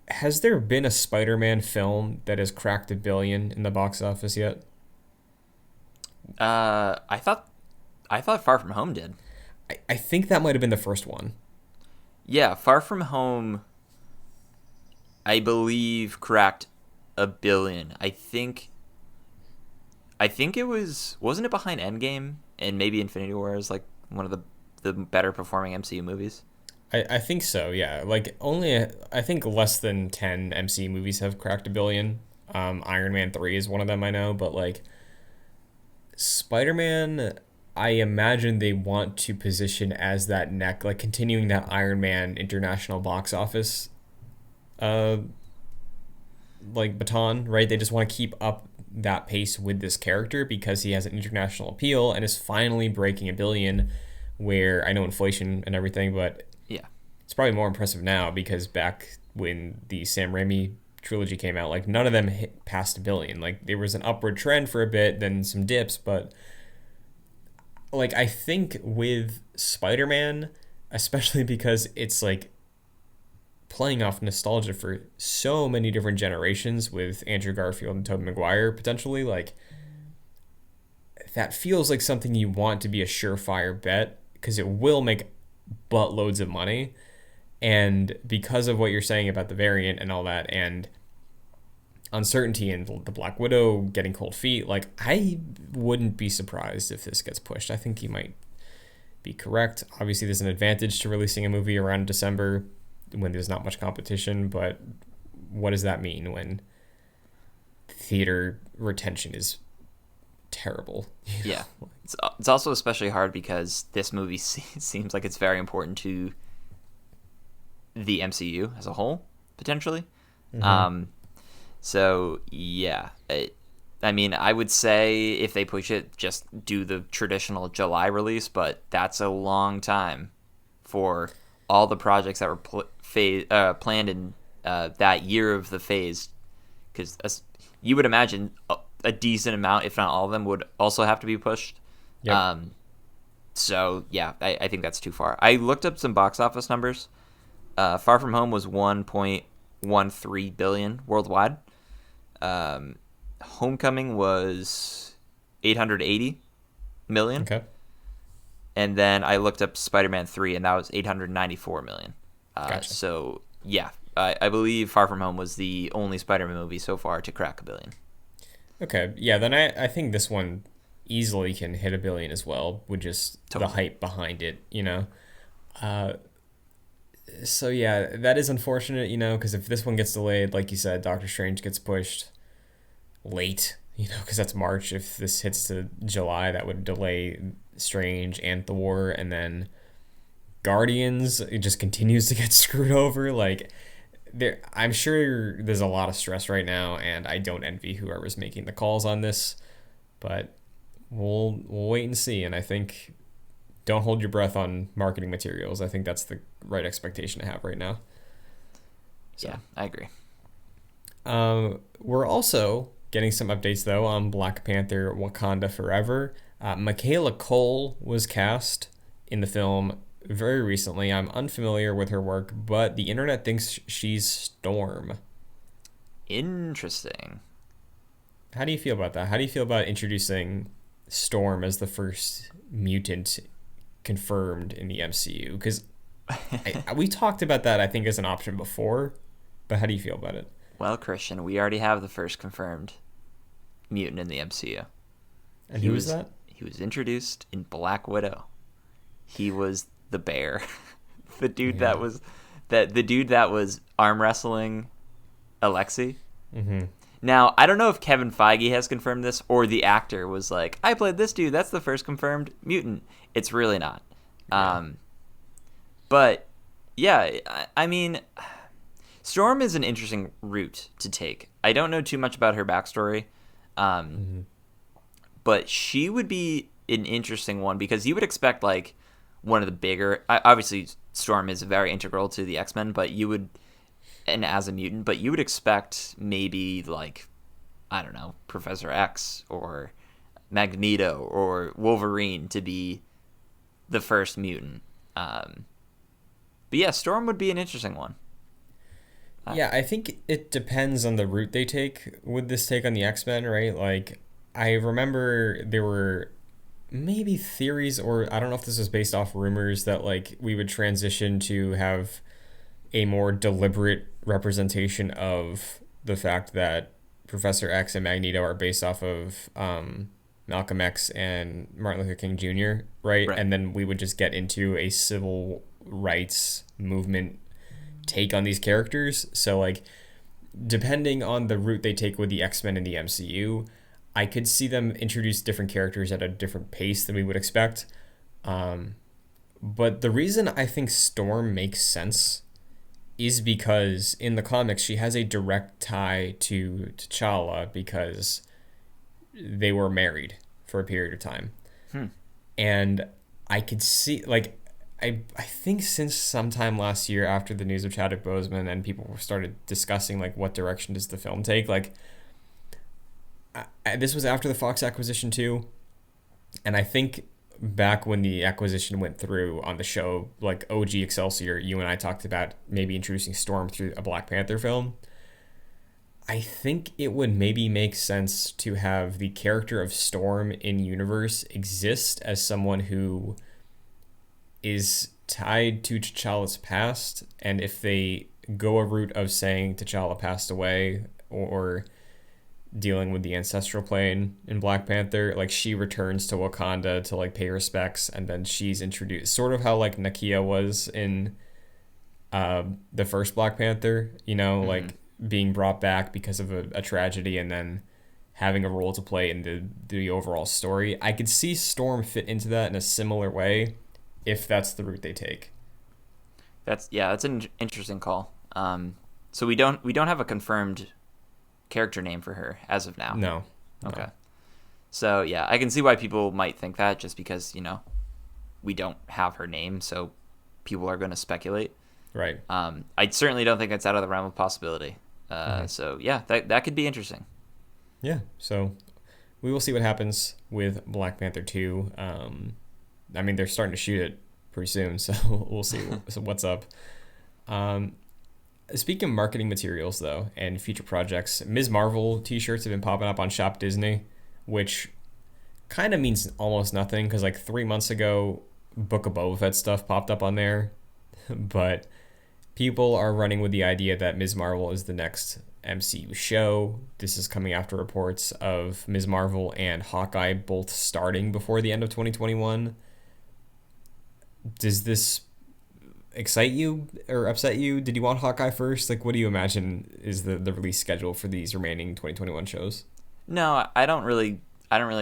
Has there been a Spider-Man film that has cracked $1 billion in the box office yet? I thought Far From Home did. I think that might have been the first one. Yeah, Far From Home, I believe, cracked $1 billion. I think it wasn't it behind Endgame and maybe Infinity War is like one of the better performing MCU movies? I think so, yeah. Like, only, I think less than 10 MCU movies have cracked $1 billion. Iron Man 3 is one of them, I know, but like, Spider-Man, I imagine they want to position as that like continuing that Iron Man international box office like baton, right? They just want to keep up that pace with this character because he has an international appeal and is finally breaking $1 billion, where I know inflation and everything, but Yeah. it's probably more impressive now because back when the Sam Raimi trilogy came out, like, none of them hit past $1 billion. Like, there was an upward trend for a bit, then some dips, but like, I think with Spider-Man, especially because it's like playing off nostalgia for so many different generations with Andrew Garfield and Tobey Maguire potentially, like, that feels like something you want to be a surefire bet because it will make buttloads of money. And because of what you're saying about the variant and all that, and uncertainty and the Black Widow getting cold feet, like, I wouldn't be surprised if this gets pushed. I think you might be correct. Obviously, there's an advantage to releasing a movie around December when there's not much competition, but what does that mean when theater retention is terrible? Yeah. It's also especially hard because this movie seems like it's very important to the MCU as a whole, potentially. So, yeah. I mean, I would say if they push it, just do the traditional July release, but that's a long time for all the projects that were planned in that year of the phase. Because you would imagine a decent amount, if not all of them, would also have to be pushed. Yep. So, yeah, I think that's too far. I looked up some box office numbers. Far From Home was $1.13 billion worldwide. Homecoming was $880 million. Okay. And then I looked up Spider-Man 3, and that was $894 million. Gotcha. So, yeah, I believe Far From Home was the only Spider-Man movie so far to crack $1 billion. Okay. Yeah, then I think this one easily can hit $1 billion as well with just Totally. the hype behind it, you know? So yeah, that is unfortunate, you know, because if this one gets delayed, like you said, Doctor Strange gets pushed late, you know, because that's March. If this hits to July, that would delay Strange and Thor, and then Guardians, it just continues to get screwed over. Like, I'm sure there's a lot of stress right now, and I don't envy whoever's making the calls on this, but we'll wait and see. And I think, don't hold your breath on marketing materials. I think that's the right expectation to have right now. So, Yeah, I agree. we're also getting some updates, though, on Black Panther Wakanda Forever. Michaela Cole was cast in the film. very recently. I'm unfamiliar with her work, but the internet thinks she's Storm. Interesting. How do you feel about that? How do you feel about introducing Storm as the first mutant confirmed in the MCU? Because we talked about that, I think, as an option before, but how do you feel about it? Well, Christian, we already have the first confirmed mutant in the MCU. And who is that? He was introduced in Black Widow. He was the bear. the dude Yeah. that was the dude that was arm wrestling Alexei. Mm-hmm. Now, I don't know if Kevin Feige has confirmed this or the actor was like, I played this dude. That's the first confirmed mutant. It's really not. Yeah. But, yeah, I mean, Storm is an interesting route to take. I don't know too much about her backstory, Mm-hmm. but she would be an interesting one because you would expect, like, one of the bigger... Obviously, Storm is very integral to the X-Men, but you would... And as a mutant, but you would expect maybe, like, I don't know, Professor X or Magneto or Wolverine to be the first mutant. But yeah, Storm would be an interesting one. Yeah, I think it depends on the route they take with this take on the X-Men, right? Like, I remember there were maybe theories, or I don't know if this was based off rumors, that, like, we would transition to have a more deliberate representation of the fact that Professor X and Magneto are based off of Malcolm X and Martin Luther King Jr., right? Right. And then we would just get into a civil rights movement take on these characters. So, like, depending on the route they take with the X-Men in the MCU, I could see them introduce different characters at a different pace than we would expect. But the reason I think Storm makes sense is because in the comics she has a direct tie to T'Challa because they were married for a period of time. And I could see, like, I think since sometime last year after the news of Chadwick Boseman and people started discussing, like, what direction does the film take, like, this was after the Fox acquisition too, and I think back when the acquisition went through on the show, like OG Excelsior, you and I talked about maybe introducing Storm through a Black Panther film. I think it would maybe make sense to have the character of Storm in universe exist as someone who is tied to T'Challa's past, and if they go a route of saying T'Challa passed away or dealing with the ancestral plane in Black Panther, like, she returns to Wakanda to, like, pay respects, and then she's introduced, sort of how, like, Nakia was in the first Black Panther, you know, like, being brought back because of a tragedy and then having a role to play in the overall story. I could see Storm fit into that in a similar way if that's the route they take. That's an interesting call. So we don't have a confirmed character name for her as of now. No. Okay. So yeah, I can see why people might think that, just because, you know, we don't have her name, so people are going to speculate. Right. I certainly don't think it's out of the realm of possibility. So yeah, that could be interesting. Yeah. So we will see what happens with Black Panther 2. I mean, they're starting to shoot it pretty soon, so we'll see what's up. Speaking of marketing materials, though, and future projects, Ms. Marvel t-shirts have been popping up on Shop Disney, which kind of means almost nothing, because, like, 3 months ago, Book of Boba Fett stuff popped up on there. But people are running with the idea that Ms. Marvel is the next MCU show. This is coming after reports of Ms. Marvel and Hawkeye both starting before the end of 2021. Does this excite you or upset you? Did you want Hawkeye first? Like, what do you imagine is the release schedule for these remaining 2021 shows? No, I don't really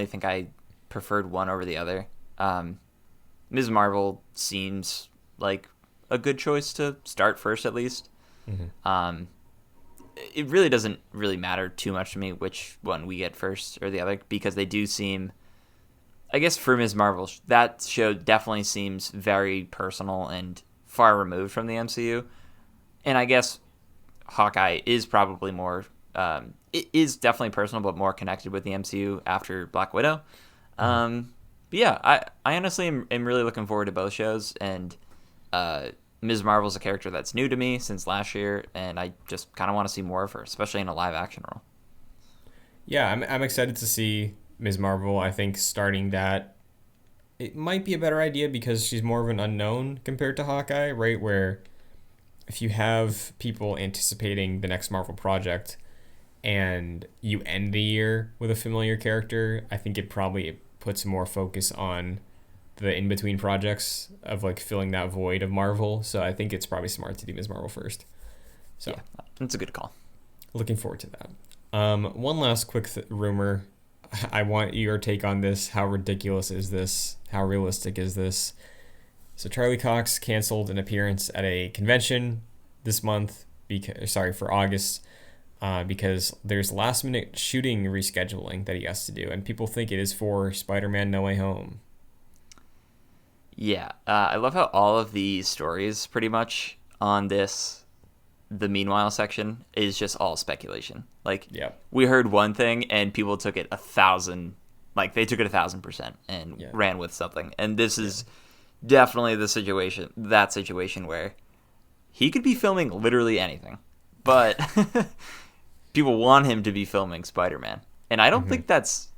think I preferred one over the other. Ms. Marvel seems like a good choice to start first, at least. It really doesn't really matter too much to me which one we get first or the other, because they do seem, I guess for Ms. Marvel, that show definitely seems very personal and far removed from the MCU. And I guess Hawkeye is probably more, it is definitely personal, but more connected with the MCU after Black Widow. But yeah, I honestly am really looking forward to both shows. And Ms. Marvel's a character that's new to me since last year, and I just kind of want to see more of her, especially in a live action role. Yeah, I'm excited to see Ms. Marvel. I think starting that it might be a better idea because she's more of an unknown compared to Hawkeye, right? Where if you have people anticipating the next Marvel project and you end the year with a familiar character, I think it probably puts more focus on the in between projects of like filling that void of Marvel. So I think it's probably smart to do Ms. Marvel first. So Yeah, that's a good call. looking forward to that. One last quick rumor. I want your take on this. How ridiculous is this? How realistic is this? So Charlie Cox canceled an appearance at a convention this month, for August, because there's last minute shooting rescheduling that he has to do, and people think it is for Spider-Man: No Way Home. Yeah, I love how all of the stories pretty much on the meanwhile section is just all speculation. Like, Yeah, we heard one thing and people took it 1,000, like they took it 1,000% and yeah, ran with something. And this is definitely that situation where he could be filming literally anything, but people want him to be filming Spider-Man. And I don't think that's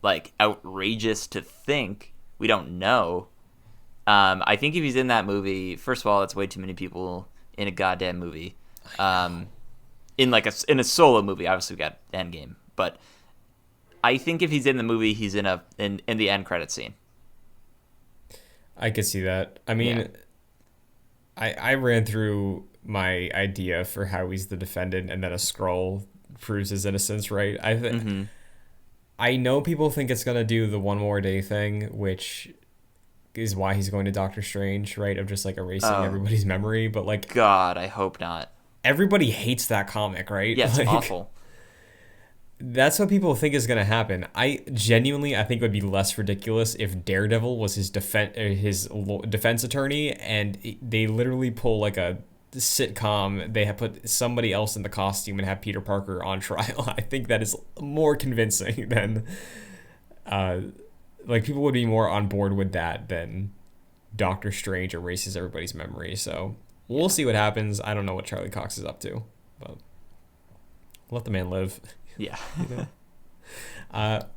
like outrageous to think. We don't know. I think if he's in that movie, first of all, that's way too many people in a goddamn movie. In a solo movie, obviously we got Endgame, but I think if he's in the movie, he's in the end credit scene. I could see that. I mean, Yeah. I ran through my idea for how he's the defendant, and then a scroll proves his innocence, right? I know people think it's gonna do the one more day thing, which is why he's going to Doctor Strange, right? Of just like erasing everybody's memory, but like God, I hope not. everybody hates that comic, right? Yeah, it's Like, awful. that's what people think is gonna happen. I think it would be less ridiculous if Daredevil was his defense attorney, and they literally pull like a sitcom. They have put somebody else in the costume and have Peter Parker on trial. I think that is more convincing than, like people would be more on board with that than Doctor Strange erases everybody's memory. So we'll see what happens. I don't know what Charlie Cox is up to, but let the man live. Yeah.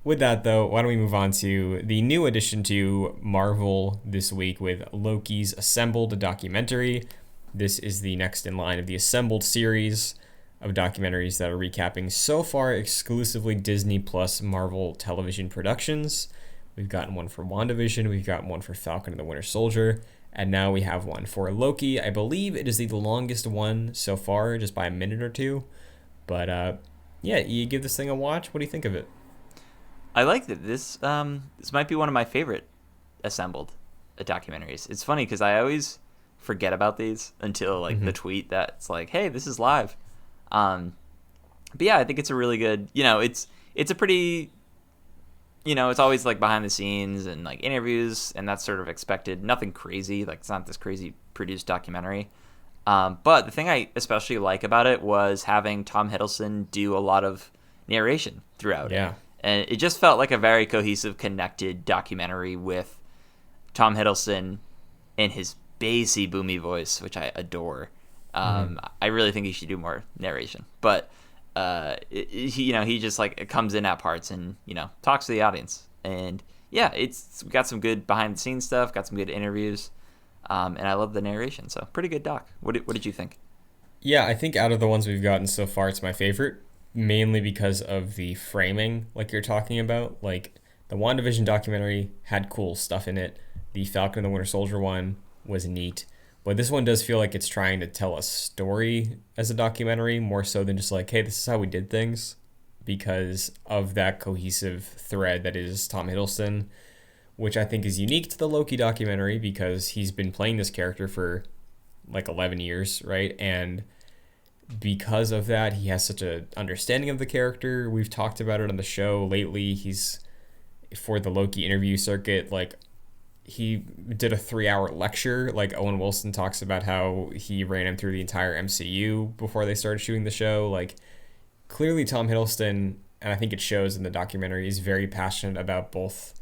With that, though, why don't we move on to the new addition to Marvel this week with Loki's Assembled documentary. This is the next in line of the Assembled series of documentaries that are recapping so far exclusively Disney Plus Marvel television productions. We've gotten one for WandaVision, we've gotten one for Falcon and the Winter Soldier, and now we have one for Loki. I believe it is the longest one so far, just by a minute or two. But yeah, you give this thing a watch. What do you think of it? I like that. This might be one of my favorite Assembled documentaries. It's funny because I always forget about these until like the tweet that's like, "Hey, this is live." But yeah, I think it's a really good. It's a pretty. It's always like behind the scenes and like interviews, and that's sort of expected. Nothing crazy. Like it's not this crazy produced documentary. But the thing I especially like about it was having Tom Hiddleston do a lot of narration throughout it. Yeah. And it just felt like a very cohesive, connected documentary with Tom Hiddleston and his bassy, boomy voice, which I adore. I really think he should do more narration. But he just like comes in at parts and talks to the audience. And yeah, it's got some good behind the scenes stuff, got some good interviews. And I love the narration, so pretty good doc. What did you think? Yeah, I think out of the ones we've gotten so far, it's my favorite, mainly because of the framing, like you're talking about. Like, the WandaVision documentary had cool stuff in it. The Falcon and the Winter Soldier one was neat. But this one does feel like it's trying to tell a story as a documentary, more so than just like, hey, this is how we did things, because of that cohesive thread that is Tom Hiddleston, which I think is unique to the Loki documentary because he's been playing this character for like 11 years, right? And because of that, he has such an understanding of the character. We've talked about it on the show lately. He's, for the Loki interview circuit, like, he did a 3-hour lecture. Like, Owen Wilson talks about how he ran him through the entire MCU before they started shooting the show. Like, clearly Tom Hiddleston, and I think it shows in the documentary, is very passionate about both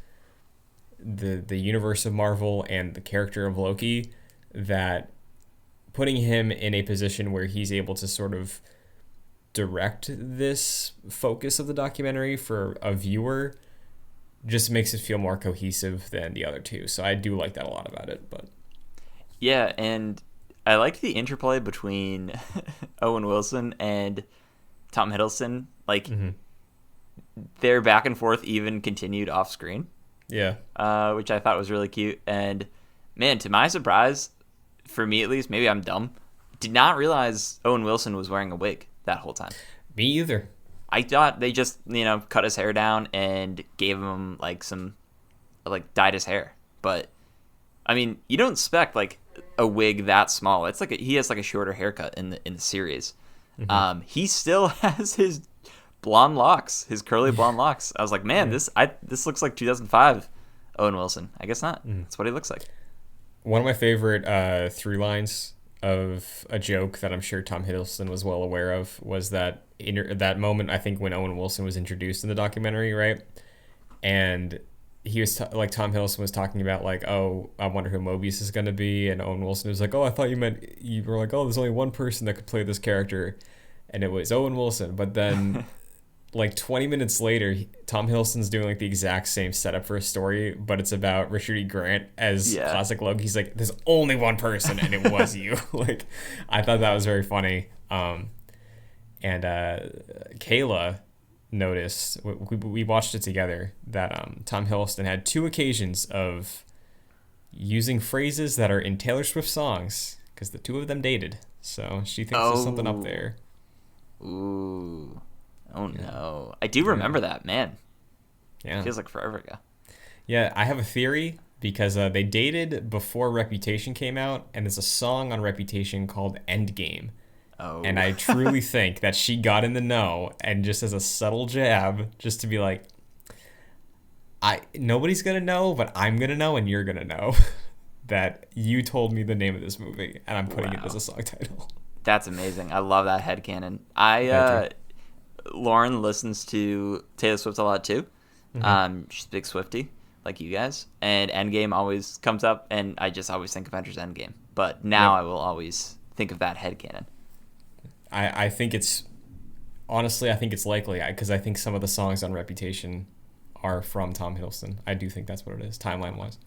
the universe of Marvel and the character of Loki. that putting him in a position where he's able to sort of direct this focus of the documentary for a viewer just makes it feel more cohesive than the other two. So I do like that a lot about it. But Yeah, and I like the interplay between Owen Wilson and Tom Hiddleston. Like, their back and forth even continued off screen, yeah, which I thought was really cute. And man, to my surprise, for me at least, maybe I'm dumb, did not realize Owen Wilson was wearing a wig that whole time. me either. I thought they just, cut his hair down and gave him dyed his hair. But I mean, you don't expect like a wig that small. It's like he has like a shorter haircut in the series. He still has his blonde locks, his curly blonde locks. I was like, man, this looks like 2005 Owen Wilson. I guess not. That's what he looks like. One of my favorite through lines of a joke that I'm sure Tom Hiddleston was well aware of was that that moment, I think, when Owen Wilson was introduced in the documentary, right? And he was like, Tom Hiddleston was talking about like, oh, I wonder who Mobius is going to be. And Owen Wilson was like, oh, I thought you were like, oh, there's only one person that could play this character. And it was Owen Wilson. But then like 20 minutes later, Tom Hiddleston's doing like the exact same setup for a story, but it's about Richard E. Grant as classic Loki. He's like, there's only one person, and it was you. Like, I thought that was very funny. And Kayla noticed, we watched it together, that Tom Hiddleston had two occasions of using phrases that are in Taylor Swift songs because the two of them dated. So she thinks there's something up there. Ooh. Oh no. I do remember that, man. Yeah. It feels like forever ago. Yeah, I have a theory because they dated before Reputation came out, and there's a song on Reputation called Endgame. Oh. And I truly think that she got in the know and just as a subtle jab, just to be like, nobody's gonna know, but I'm gonna know and you're gonna know that you told me the name of this movie, and I'm putting it as a song title. That's amazing. I love that headcanon. Lauren listens to Taylor Swift a lot too. She's a big Swiftie, like you guys. And Endgame always comes up, and I just always think Avengers Endgame. But now I will always think of that headcanon. I think it's likely because I think some of the songs on Reputation are from Tom Hiddleston. I do think that's what it is, timeline wise.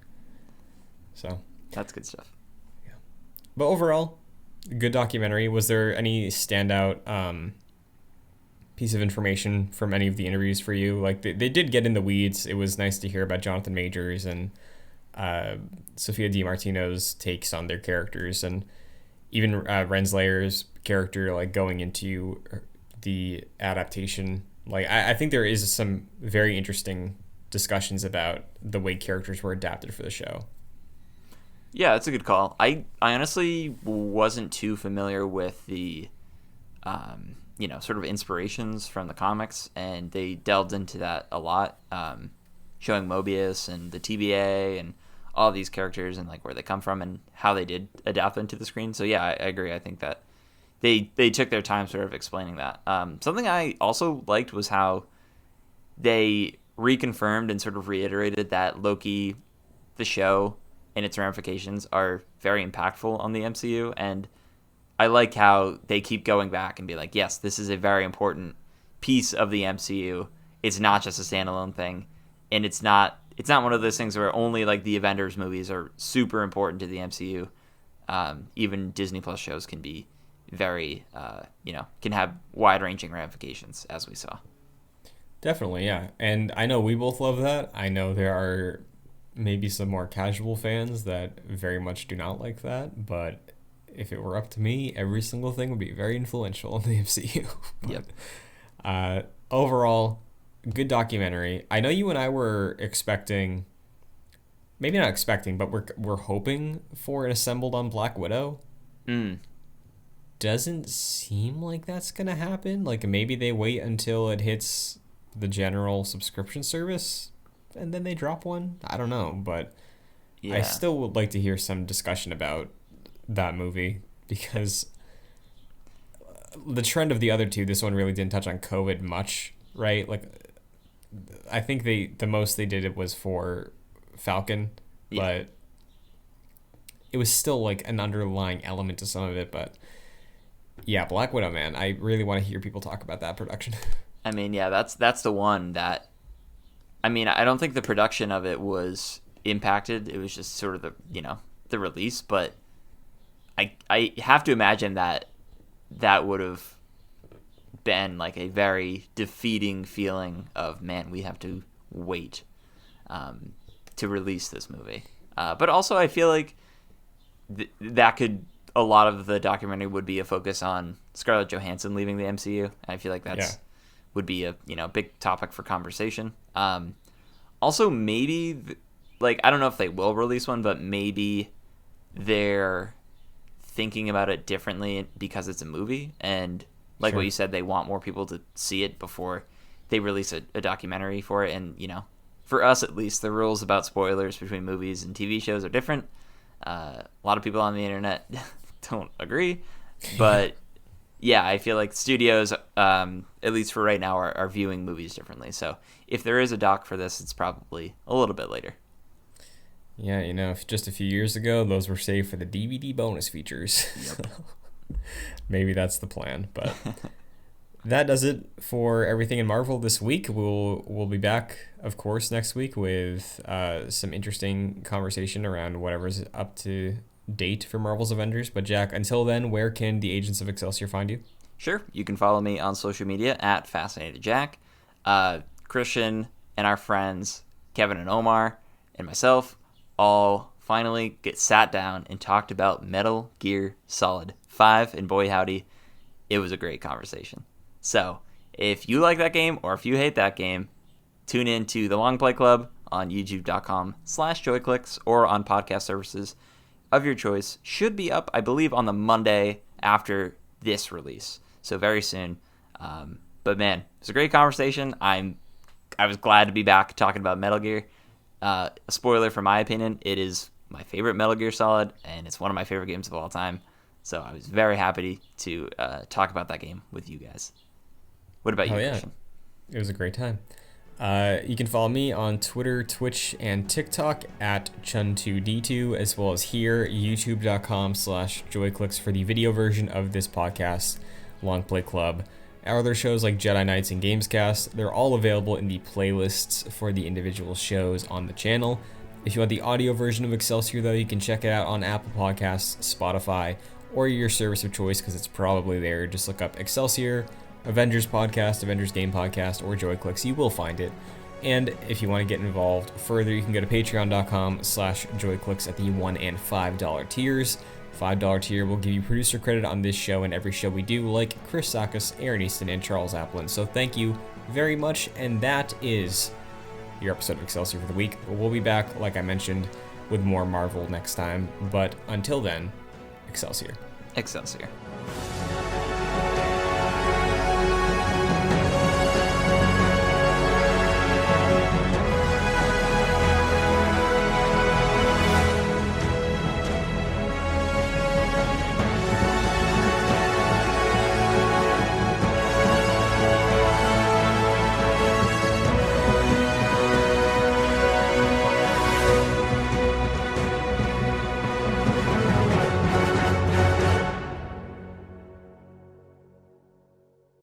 So that's good stuff. Yeah, but overall, good documentary. Was there any standout piece of information from any of the interviews for you? Like they did get in the weeds. It was nice to hear about Jonathan Majors and Sophia DiMartino's takes on their characters, and even Renslayer's character, like going into the adaptation. Like I think there is some very interesting discussions about the way characters were adapted for the show. Yeah, that's a good call. I honestly wasn't too familiar with the sort of inspirations from the comics, and they delved into that a lot, showing Mobius and the TVA and all these characters and like where they come from and how they did adapt them to the screen. So yeah, I agree. I think that they took their time sort of explaining that. Something I also liked was how they reconfirmed and sort of reiterated that Loki, the show, and its ramifications are very impactful on the MCU, and I like how they keep going back and be like, yes, this is a very important piece of the MCU. It's not just a standalone thing, and it's not one of those things where only like the Avengers movies are super important to the MCU. Even Disney Plus shows can be very, can have wide-ranging ramifications, as we saw. Definitely, yeah. And I know we both love that. I know there are maybe some more casual fans that very much do not like that, but if it were up to me, every single thing would be very influential in the MCU. Yep. Overall, good documentary. I know you and I were expecting, maybe not expecting, but we're hoping for an assembled on Black Widow. Doesn't seem like that's gonna happen. Like maybe they wait until it hits the general subscription service and then they drop one. I don't know, but I still would like to hear some discussion about that movie because the trend of the other two, this one really didn't touch on COVID much, right? Like I think the most they did it was for Falcon, but it was still like an underlying element to some of it. But yeah, Black Widow, man, I really want to hear people talk about that production. I mean, yeah, that's the one that. I mean, I don't think the production of it was impacted. It was just sort of the release, but I have to imagine that would have been like a very defeating feeling of, man, we have to wait to release this movie. But also, I feel like that could, a lot of the documentary would be a focus on Scarlett Johansson leaving the MCU. And I feel like that's would be a big topic for conversation. Also, maybe like, I don't know if they will release one, but maybe they're thinking about it differently because it's a movie, and like what you said, they want more people to see it before they release a documentary for it. And for us at least, the rules about spoilers between movies and TV shows are different. A lot of people on the internet don't agree, but yeah, I feel like studios, at least for right now, are viewing movies differently. So if there is a doc for this, it's probably a little bit later. Yeah, if just a few years ago, those were saved for the DVD bonus features. Yep. Maybe that's the plan, but that does it for everything in Marvel this week. We'll be back, of course, next week with some interesting conversation around whatever's up to date for Marvel's Avengers. But Jack, until then, where can the Agents of Excelsior find you? Sure, you can follow me on social media at FascinatedJack. Christian and our friends Kevin and Omar and myself all finally get sat down and talked about Metal Gear Solid 5, and boy howdy, it was a great conversation. So if you like that game or if you hate that game, tune in to the Long Play Club on youtube.com/joyclicks or on podcast services of your choice. Should be up, I believe, on the Monday after this release, so very soon. But man, it's a great conversation. I was glad to be back talking about Metal Gear. A spoiler for my opinion, it is my favorite Metal Gear Solid, and it's one of my favorite games of all time. So I was very happy to talk about that game with you guys. What about you, Christian? It was a great time. You can follow me on Twitter, Twitch, and TikTok at Chun2D2, as well as here, youtube.com/joyclicks for the video version of this podcast, Long Play Club. Our other shows like Jedi Knights and Gamescast, they're all available in the playlists for the individual shows on the channel. If you want the audio version of Excelsior, though, you can check it out on Apple Podcasts, Spotify, or your service of choice, because it's probably there. Just look up Excelsior, Avengers Podcast, Avengers Game Podcast, or JoyClicks. You will find it. And if you want to get involved further, you can go to patreon.com/joyclicks at the $1 and $5 tiers. $5 tier will give you producer credit on this show and every show we do, like Chris Sakas, Aaron Easton, and Charles Applin. So thank you very much, and that is your episode of Excelsior for the week. We'll be back, like I mentioned, with more Marvel next time, but until then, Excelsior. Excelsior.